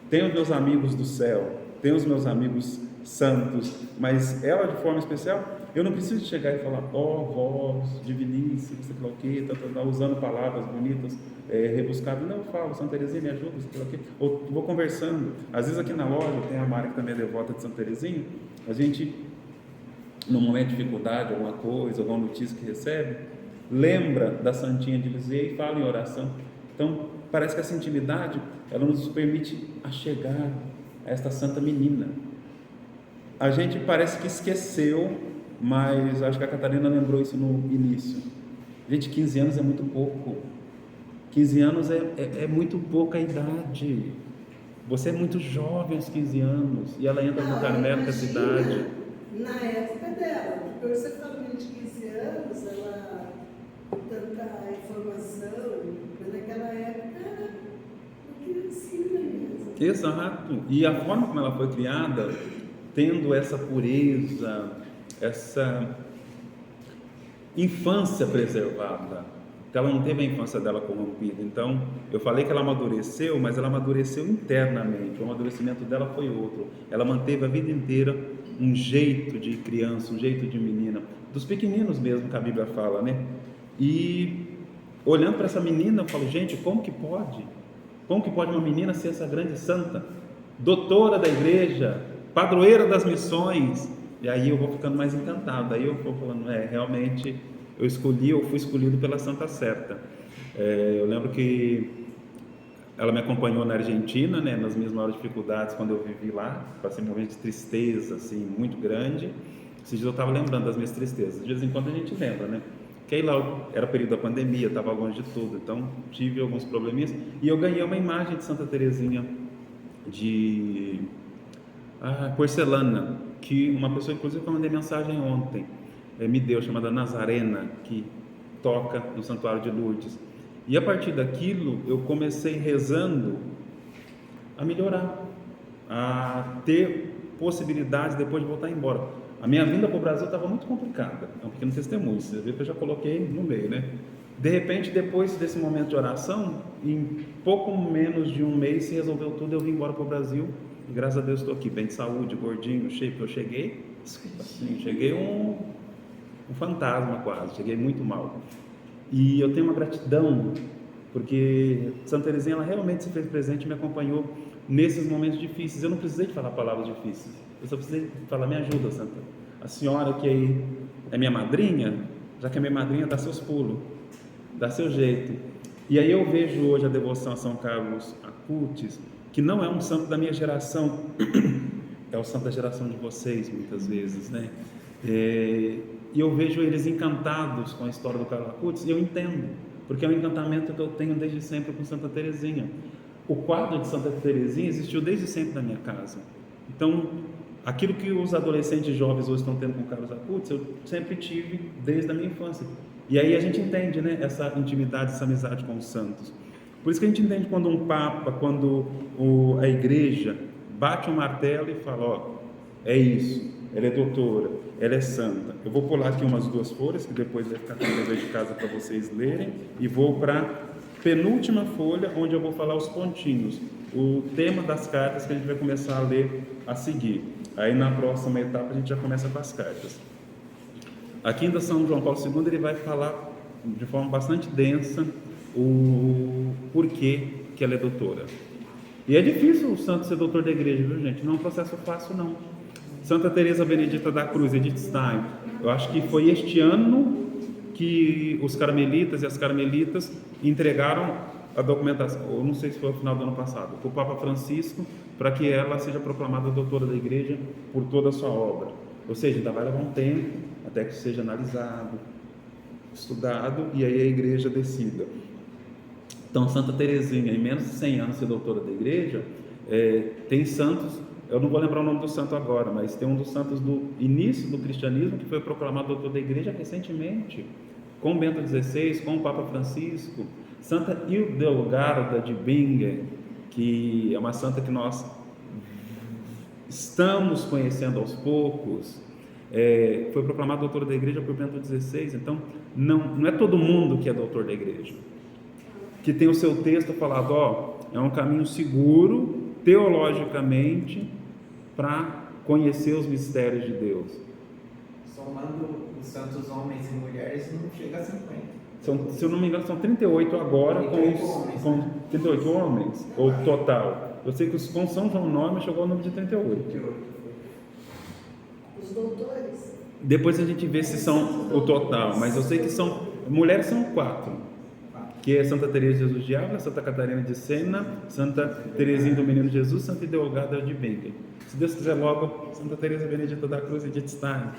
Tenho meus amigos do céu, tenho os meus amigos santos, mas ela de forma especial, eu não preciso chegar e falar, voz diviníssima, sei lá o quê, usando palavras bonitas, rebuscadas. Não, eu falo, Santa Teresinha me ajuda, sei lá o quê. Ou vou conversando. Às vezes aqui na loja, tem a Mari que também é devota de Santa Teresinha, a gente, no momento de dificuldade, alguma coisa, alguma notícia que recebe, lembra da Santinha de Lisieux e fala em oração. Então, parece que essa intimidade, ela nos permite a chegar a esta santa menina. A gente parece que esqueceu, mas acho que a Catarina lembrou isso no início. Gente, 15 anos é muito pouco. 15 anos é muito pouca idade. Você é muito jovem aos 15 anos, e ela entra no Carmelo, que é a cidade. Na época dela, porque você fala de 15 anos, ela com tanta informação, mas naquela época era uma criancinha mesmo. Exato. E a forma como ela foi criada, tendo essa pureza, essa infância preservada, que ela não teve a infância dela corrompida. Então, eu falei que ela amadureceu, mas ela amadureceu internamente. O amadurecimento dela foi outro. Ela manteve a vida inteira um jeito de criança, um jeito de menina, dos pequeninos mesmo que a Bíblia fala, né? E olhando para essa menina, eu falo, gente, como que pode? Como que pode uma menina ser essa grande santa, doutora da igreja, padroeira das missões? E aí eu vou ficando mais encantado. Aí eu vou falando, realmente eu fui escolhido pela santa certa. Eu lembro que ela me acompanhou na Argentina, né, nas minhas maiores dificuldades, quando eu vivi lá. Passei um momento de tristeza assim, muito grande. Esses dias eu estava lembrando das minhas tristezas. De vez em quando a gente lembra, né? Que aí lá era o período da pandemia, estava longe de tudo, então tive alguns probleminhas. E eu ganhei uma imagem de Santa Teresinha de porcelana, que uma pessoa, inclusive, que eu mandei mensagem ontem, me deu, chamada Nazarena, que toca no Santuário de Lourdes. E a partir daquilo, eu comecei rezando a melhorar, a ter possibilidades depois de voltar embora. A minha vinda para o Brasil estava muito complicada, é um pequeno testemunho, você vê que eu já coloquei no meio, né? De repente, depois desse momento de oração, em pouco menos de um mês se resolveu tudo, eu vim embora para o Brasil, e graças a Deus estou aqui, bem de saúde, gordinho, cheio, porque eu cheguei um fantasma quase, cheguei muito mal. E eu tenho uma gratidão, porque Santa Teresinha, ela realmente se fez presente e me acompanhou nesses momentos difíceis. Eu não precisei de falar palavras difíceis, eu só precisei falar, me ajuda, Santa. A senhora que aí é minha madrinha, já que é minha madrinha, dá seus pulos, dá seu jeito. E aí eu vejo hoje a devoção a São Carlos Acutis, que não é um santo da minha geração, é o santo da geração de vocês, muitas vezes, né? E eu vejo eles encantados com a história do Carlos Acutis, e eu entendo, porque é um encantamento que eu tenho desde sempre com Santa Teresinha. O quadro de Santa Teresinha existiu desde sempre na minha casa. Então, aquilo que os adolescentes jovens hoje estão tendo com Carlos Acutis, eu sempre tive desde a minha infância. E aí a gente entende, né, essa intimidade, essa amizade com os santos. Por isso que a gente entende quando um papa, quando a igreja bate um martelo e fala, é isso, ela é doutora, ela é santa. Eu vou pular aqui umas 2 folhas, que depois vai ficar com o dever de casa para vocês lerem, e vou para a penúltima folha, onde eu vou falar os pontinhos, o tema das cartas que a gente vai começar a ler a seguir. Aí na próxima etapa a gente já começa com as cartas. Aqui ainda São João Paulo II, ele vai falar de forma bastante densa o porquê que ela é doutora. E é difícil o santo ser doutor da igreja, viu, gente? Não é um processo fácil, não. Santa Teresa Benedita da Cruz, Edith Stein, eu acho que foi este ano que os carmelitas e as carmelitas entregaram a documentação, ou não sei se foi no final do ano passado, para o Papa Francisco, para que ela seja proclamada doutora da igreja por toda a sua obra. Ou seja, ainda vai levar um tempo até que seja analisado, estudado, e aí a igreja decida. Então, Santa Teresinha, em menos de 100 anos, ser doutora da igreja, Tem santos, eu não vou lembrar o nome do santo agora, mas tem um dos santos do início do cristianismo que foi proclamado doutor da igreja recentemente, com Bento XVI, com o Papa Francisco, Santa Hildegarda de Bingen, que é uma santa que nós estamos conhecendo aos poucos, foi proclamado doutor da igreja por Bento XVI. Então não é todo mundo que é doutor da igreja, que tem o seu texto falado, é um caminho seguro teologicamente para conhecer os mistérios de Deus. Somando os santos homens e mulheres, não chega a 50. Se eu não me engano, são 38 agora, 38 homens, com 38 homens, ou total. Eu sei que com São João Nome chegou ao número de 38. Os doutores. Depois a gente vê se são o total, mas eu sei que mulheres são 4, que é Santa Teresa de Jesus de Ávila, Santa Catarina de Sena, Santa Teresinha do Menino Jesus, Santa Hildegarda de Bingen. Se Deus quiser, logo Santa Teresa Benedita da Cruz e de Stein.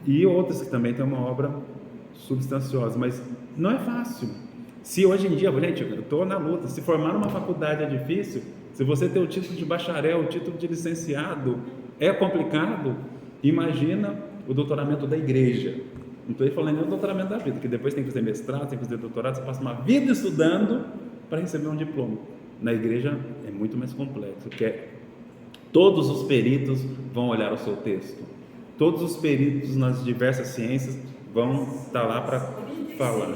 E outras que também têm uma obra substanciosa, mas não é fácil. Se hoje em dia, gente, eu estou na luta, se formar numa faculdade é difícil, se você ter o título de bacharel, o título de licenciado é complicado, imagina o doutoramento da igreja. Não estou falando nem do doutoramento da vida, que depois tem que fazer mestrado, tem que fazer doutorado, você passa uma vida estudando para receber um diploma. Na igreja é muito mais complexo, porque todos os peritos vão olhar o seu texto, todos os peritos nas diversas ciências vão estar lá para falar.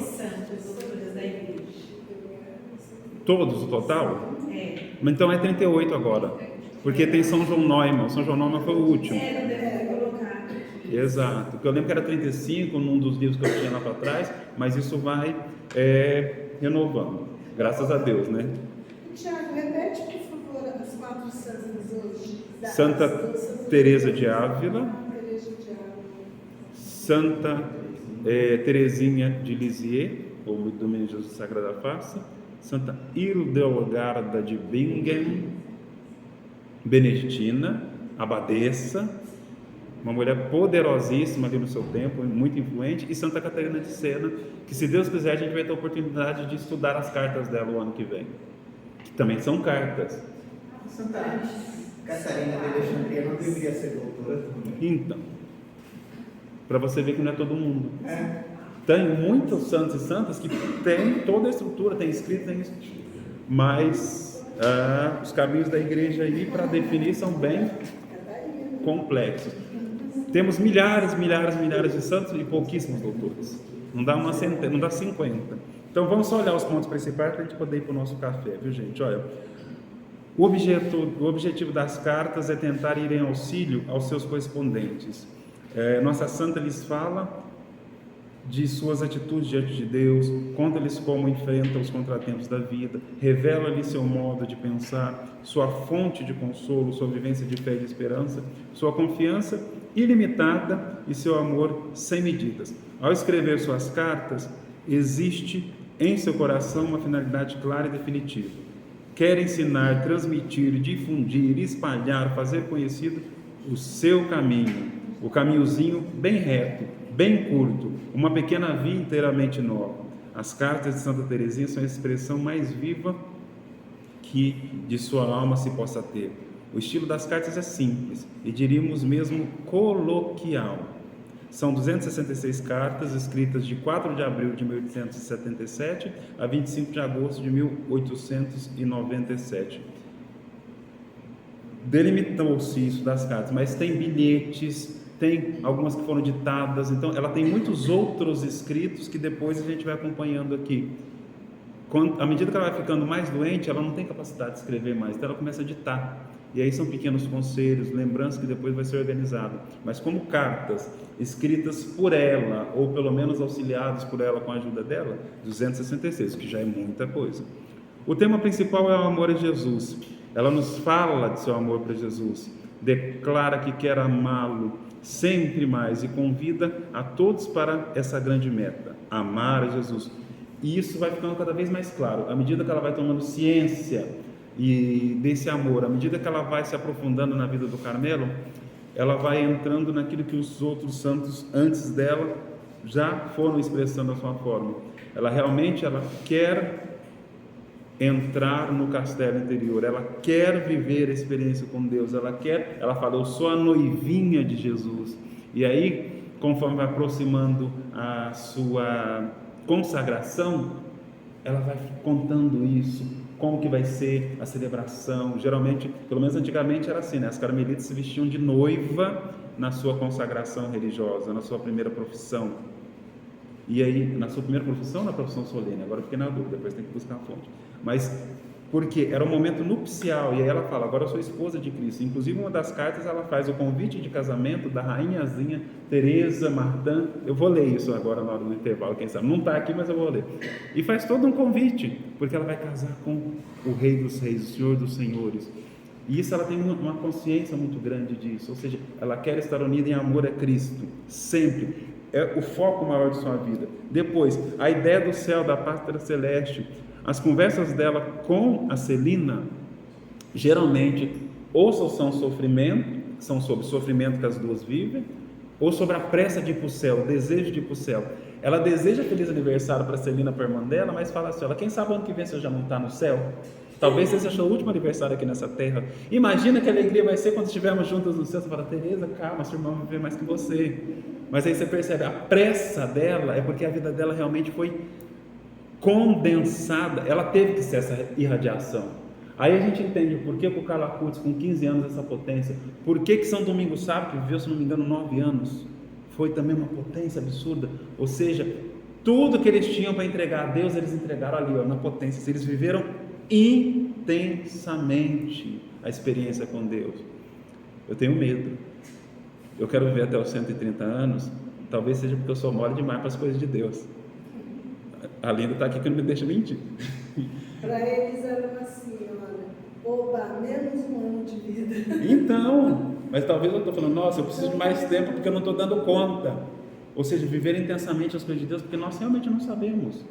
Todos o total? Então é 38 agora, porque tem São João Neumann. São João Neumann foi o último. Exato, porque eu lembro que era 35 num dos livros que eu tinha lá para trás, mas isso vai renovando, graças a Deus, né? Tiago, repete, por favor, as 4 santas hoje. Santa Teresa de Ávila, Santa Teresinha de Lisieux, ou do Menino Jesus Sagrada Face, Santa Hildegarda de Bingen, beneditina, abadesa, uma mulher poderosíssima ali no seu tempo, muito influente, e Santa Catarina de Sena, que se Deus quiser a gente vai ter a oportunidade de estudar as cartas dela o ano que vem, que também são cartas. Santa Catarina de Alexandria não deveria ser doutora também? Então, para você ver que não é todo mundo. Tem muitos santos e santas que tem toda a estrutura, tem escrito, mas os caminhos da igreja aí para definir são bem complexos. Temos milhares de santos e pouquíssimos doutores. Não dá uma centena, não dá 50. Então vamos só olhar os pontos principais para a gente poder ir para o nosso café, viu, gente? Olha, o objetivo das cartas é tentar ir em auxílio aos seus correspondentes. Nossa santa lhes fala de suas atitudes diante de Deus, conta-lhes como enfrenta os contratempos da vida, revela-lhes seu modo de pensar, sua fonte de consolo, sua vivência de fé e de esperança, sua confiança ilimitada e seu amor sem medidas. Ao escrever suas cartas, existe em seu coração uma finalidade clara e definitiva. Quer ensinar, transmitir, difundir, espalhar, fazer conhecido o seu caminho, o caminhozinho bem reto, bem curto, uma pequena via inteiramente nova. As cartas de Santa Teresinha são a expressão mais viva que de sua alma se possa ter. O estilo das cartas é simples e diríamos mesmo coloquial. São 266 cartas escritas de 4 de abril de 1877 a 25 de agosto de 1897. Delimitou-se isso das cartas, mas tem bilhetes, tem algumas que foram ditadas, então ela tem muitos outros escritos que depois a gente vai acompanhando aqui. À medida que ela vai ficando mais doente, ela não tem capacidade de escrever mais, então ela começa a ditar. E aí são pequenos conselhos, lembranças que depois vai ser organizado. Mas como cartas escritas por ela, ou pelo menos auxiliadas por ela com a ajuda dela, 266, que já é muita coisa. O tema principal é o amor a Jesus. Ela nos fala de seu amor para Jesus, declara que quer amá-lo sempre mais e convida a todos para essa grande meta, amar a Jesus. E isso vai ficando cada vez mais claro, à medida que ela vai tomando ciência e desse amor, à medida que ela vai se aprofundando na vida do Carmelo, ela vai entrando naquilo que os outros santos antes dela já foram expressando a sua forma. Ela realmente quer entrar no castelo interior, ela quer viver a experiência com Deus, ela fala, eu sou a noivinha de Jesus. E aí, conforme vai aproximando a sua consagração, ela vai contando isso, como que vai ser a celebração. Geralmente, pelo menos antigamente era assim, né? As carmelitas se vestiam de noiva na sua consagração religiosa, na sua primeira profissão. E aí, na sua primeira profissão ou na profissão solene? Agora eu fiquei na dúvida, depois tem que buscar a fonte. Mas, porque era um momento nupcial, e aí ela fala, agora eu sou esposa de Cristo. Inclusive, uma das cartas, ela faz o convite de casamento da rainhazinha Teresa Martin. Eu vou ler isso agora na hora do intervalo, quem sabe. Não está aqui, mas eu vou ler. E faz todo um convite, porque ela vai casar com o Rei dos Reis, o Senhor dos Senhores. E isso ela tem uma consciência muito grande disso, ou seja, ela quer estar unida em amor a Cristo, sempre. É o foco maior de sua vida. Depois, a ideia do céu, da pátria celeste. As conversas dela com a Celina, geralmente, ou são sofrimento, são sobre sofrimento que as duas vivem, ou sobre a pressa de ir para o céu, o desejo de ir para o céu. Ela deseja feliz aniversário para a Celina, para a irmã dela, mas fala assim, quem sabe ano que vem você já não está no céu? Talvez esse seja o último aniversário aqui nessa terra. Imagina que alegria vai ser quando estivermos juntos no céu. Você fala, Teresa, calma, sua irmã vai viver mais que você. Mas aí você percebe, a pressa dela é porque a vida dela realmente foi condensada, ela teve que ser essa irradiação. Aí a gente entende por que o Carla Kurtz, com 15 anos, essa potência, por que São Domingos Sábio, que viveu, se não me engano, 9 anos, foi também uma potência absurda. Ou seja, tudo que eles tinham para entregar a Deus, eles entregaram ali, na potência. Eles viveram intensamente a experiência com Deus. Eu tenho medo. Eu quero viver até os 130 anos, talvez seja porque eu sou mole demais para as coisas de Deus. A Linda está aqui que não me deixa mentir. Para eles era uma senhora, oba, menos um ano de vida. Então, mas talvez eu estou falando, nossa, eu preciso de mais tempo porque eu não estou dando conta. Ou seja, viver intensamente as coisas de Deus, porque nós realmente não sabemos.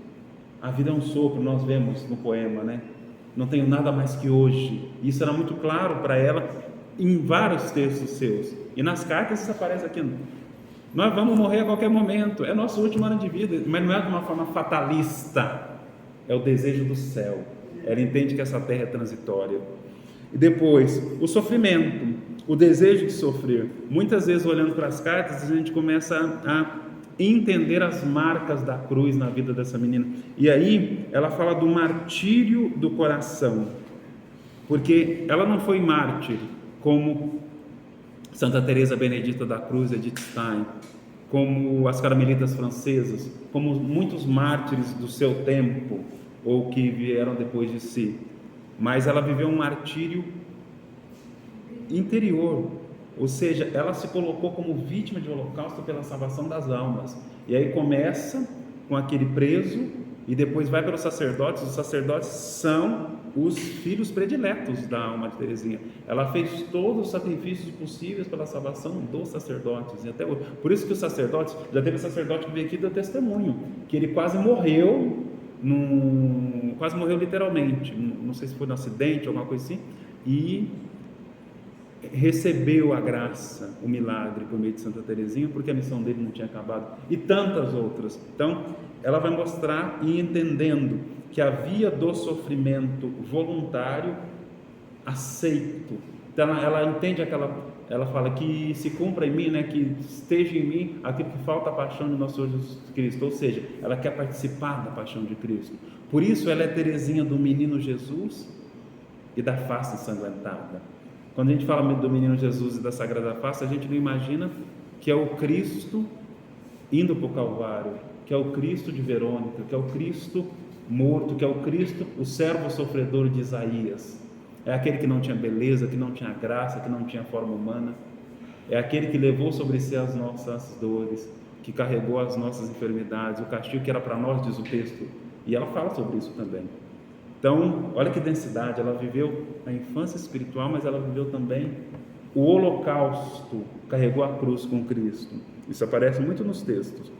A vida é um sopro, nós vemos no poema, né? Não tenho nada mais que hoje. Isso era muito claro para ela em vários textos seus. E nas cartas isso aparece aqui. Nós vamos morrer a qualquer momento, é nosso último ano de vida, mas não é de uma forma fatalista, é o desejo do céu. Ela entende que essa terra é transitória. E depois, o sofrimento, o desejo de sofrer. Muitas vezes, olhando para as cartas, a gente começa a entender as marcas da cruz na vida dessa menina. E aí, ela fala do martírio do coração, porque ela não foi mártir como Santa Teresa Benedita da Cruz, Edith Stein, como as carmelitas francesas, como muitos mártires do seu tempo, ou que vieram depois de si, mas ela viveu um martírio interior, ou seja, ela se colocou como vítima de holocausto pela salvação das almas. E aí começa com aquele preso, e depois vai para os sacerdotes. Os sacerdotes são os filhos prediletos da alma de Teresinha. Ela fez todos os sacrifícios possíveis pela salvação dos sacerdotes, e até hoje. Por isso que os sacerdotes, já teve sacerdote que veio aqui dar testemunho, que ele quase morreu literalmente, não sei se foi um acidente ou alguma coisa assim, e recebeu a graça, o milagre por meio de Santa Teresinha, porque a missão dele não tinha acabado, e tantas outras. Então ela vai mostrar e entendendo que a via do sofrimento voluntário aceito. Então ela entende ela fala que se cumpra em mim, né, que esteja em mim aquilo que falta a paixão de nosso Senhor Jesus Cristo, ou seja, ela quer participar da paixão de Cristo. Por isso ela é Teresinha do menino Jesus e da face ensanguentada. Quando a gente fala do menino Jesus e da Sagrada Face, a gente não imagina que é o Cristo indo para o Calvário, que é o Cristo de Verônica, que é o Cristo morto, que é o Cristo, o servo sofredor de Isaías. É aquele que não tinha beleza, que não tinha graça, que não tinha forma humana. É aquele que levou sobre si as nossas dores, que carregou as nossas enfermidades, o castigo que era para nós, diz o texto. E ela fala sobre isso também. Então, olha que densidade, ela viveu a infância espiritual, mas ela viveu também o holocausto, carregou a cruz com Cristo. Isso aparece muito nos textos.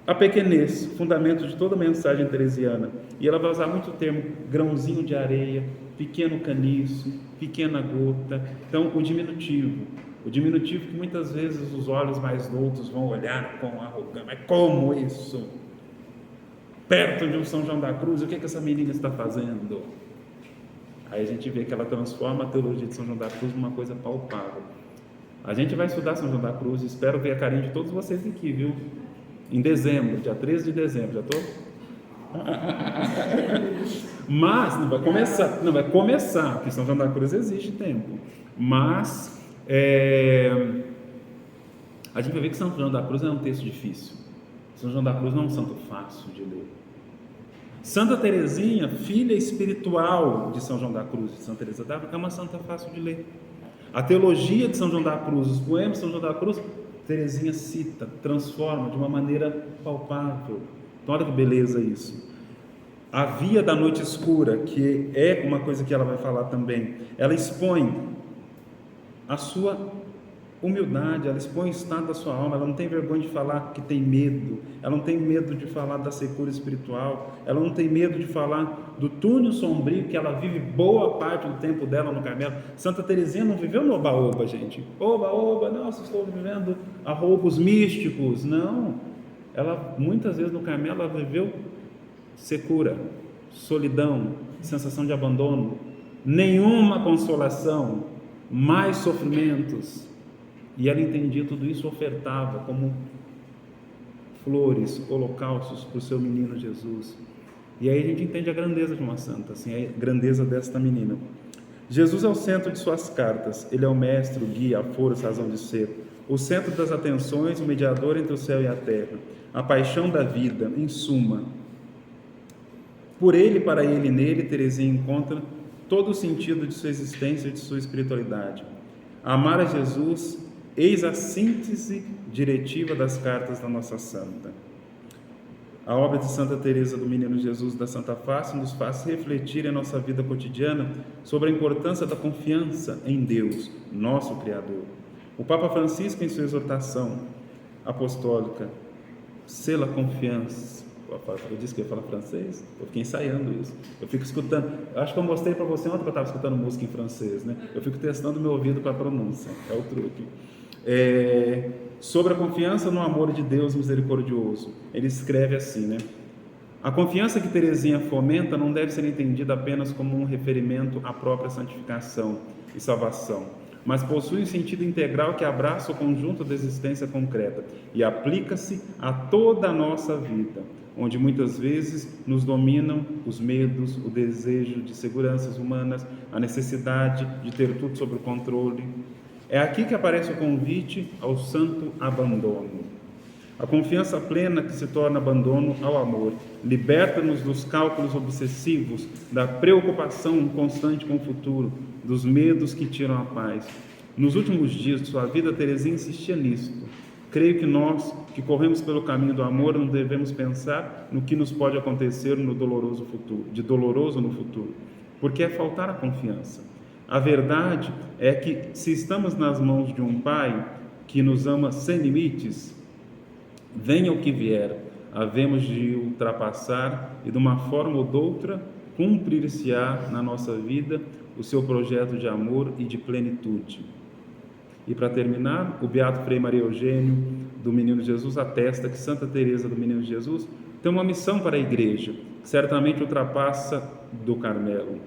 A pequenez, fundamento de toda a mensagem teresiana. E ela vai usar muito o termo grãozinho de areia, pequeno caniço, pequena gota. Então, o diminutivo que muitas vezes os olhos mais doutos vão olhar com arrogância. Mas como isso? Perto de um São João da Cruz, o que essa menina está fazendo? Aí a gente vê que ela transforma a teologia de São João da Cruz numa coisa palpável. A gente vai estudar São João da Cruz, espero ver a carinho de todos vocês aqui, viu? Em dezembro, dia 13 de dezembro, já estou? Mas não vai começar, porque São João da Cruz existe tempo. Mas a gente vai ver que São João da Cruz é um texto difícil. São João da Cruz não é um santo fácil de ler. Santa Teresinha, filha espiritual de São João da Cruz, de Santa Teresa d'Ávila, é uma santa fácil de ler. A teologia de São João da Cruz, os poemas de São João da Cruz, Teresinha cita, transforma de uma maneira palpável. Então, olha que beleza isso. A Via da Noite Escura, que é uma coisa que ela vai falar também, ela expõe a sua humildade, ela expõe o estado da sua alma, ela não tem vergonha de falar que tem medo, ela não tem medo de falar da secura espiritual, ela não tem medo de falar do túnel sombrio que ela vive boa parte do tempo dela no Carmelo. Santa Teresinha não viveu no oba-oba, gente. Oba-oba, nossa, estou vivendo arroubos místicos. Não, ela muitas vezes no Carmelo ela viveu secura, solidão, sensação de abandono, nenhuma consolação, mais sofrimentos. E ela entendia tudo isso, ofertava como flores, holocaustos para o seu menino Jesus. E aí a gente entende a grandeza de uma santa, assim, a grandeza desta menina. Jesus é o centro de suas cartas, ele é o mestre, o guia, a força, a razão de ser, o centro das atenções, o mediador entre o céu e a terra, a paixão da vida, em suma. Por ele, para ele e nele, Teresinha encontra todo o sentido de sua existência e de sua espiritualidade. Amar a Jesus, eis a síntese diretiva das cartas da nossa santa. A obra de Santa Teresa do Menino Jesus da Santa Face nos faz refletir em nossa vida cotidiana sobre a importância da confiança em Deus, nosso Criador. O Papa Francisco, em sua exortação apostólica, sela confiança. Eu disse que ia falar francês, eu fiquei ensaiando isso. Eu fico escutando, eu acho que eu mostrei para você ontem que eu estava escutando música em francês, né? Eu fico testando meu ouvido para a pronúncia, é o truque. Sobre a confiança no amor de Deus misericordioso, ele escreve assim, né? A confiança que Teresinha fomenta não deve ser entendida apenas como um referimento à própria santificação e salvação, mas possui um sentido integral que abraça o conjunto da existência concreta e aplica-se a toda a nossa vida, onde muitas vezes nos dominam os medos, o desejo de seguranças humanas, a necessidade de ter tudo sob o controle. É aqui que aparece o convite ao santo abandono. A confiança plena que se torna abandono ao amor, liberta-nos dos cálculos obsessivos, da preocupação constante com o futuro, dos medos que tiram a paz. Nos últimos dias de sua vida, Teresinha insistia nisto. Creio que nós, que corremos pelo caminho do amor, não devemos pensar no que nos pode acontecer no doloroso futuro, de doloroso no futuro, porque é faltar a confiança. A verdade é que, se estamos nas mãos de um Pai que nos ama sem limites, venha o que vier, havemos de ultrapassar e, de uma forma ou de outra, cumprir-se-á na nossa vida o seu projeto de amor e de plenitude. E para terminar, o Beato Frei Maria Eugênio do Menino Jesus atesta que Santa Teresa do Menino Jesus tem uma missão para a Igreja, que certamente ultrapassa do Carmelo.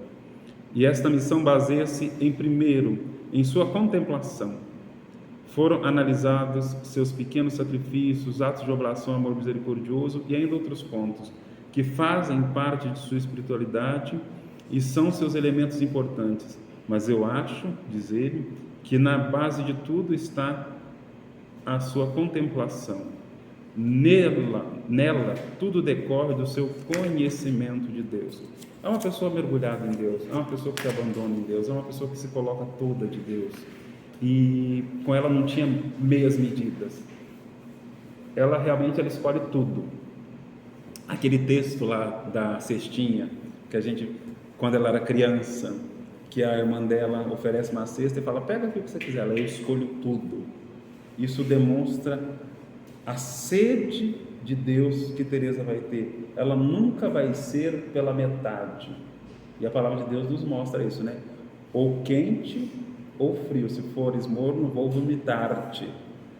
E esta missão baseia-se, primeiro, em sua contemplação. Foram analisados seus pequenos sacrifícios, atos de oblação, amor misericordioso e ainda outros pontos, que fazem parte de sua espiritualidade e são seus elementos importantes. Mas eu acho, diz ele, que na base de tudo está a sua contemplação. Nela tudo decorre do seu conhecimento de Deus. É uma pessoa mergulhada em Deus, é uma pessoa que se abandona em Deus, é uma pessoa que se coloca toda de Deus. E com ela não tinha meias medidas. Ela realmente escolhe tudo. Aquele texto lá da cestinha, que a gente, quando ela era criança, que a irmã dela oferece uma cesta e fala, pega o que você quiser, ela, eu escolho tudo. Isso demonstra a sede de Deus que Teresa vai ter. Ela nunca vai ser pela metade. E a palavra de Deus nos mostra isso, né? Ou quente ou frio. Se fores morno, vou vomitar-te.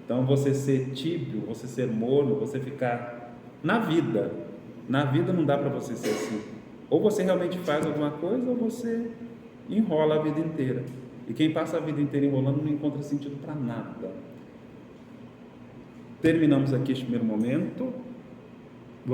Então, você ser tíbio, você ser morno, você ficar na vida não dá para você ser assim. Ou você realmente faz alguma coisa, ou você enrola a vida inteira. E quem passa a vida inteira enrolando não encontra sentido para nada. Terminamos aqui este primeiro momento.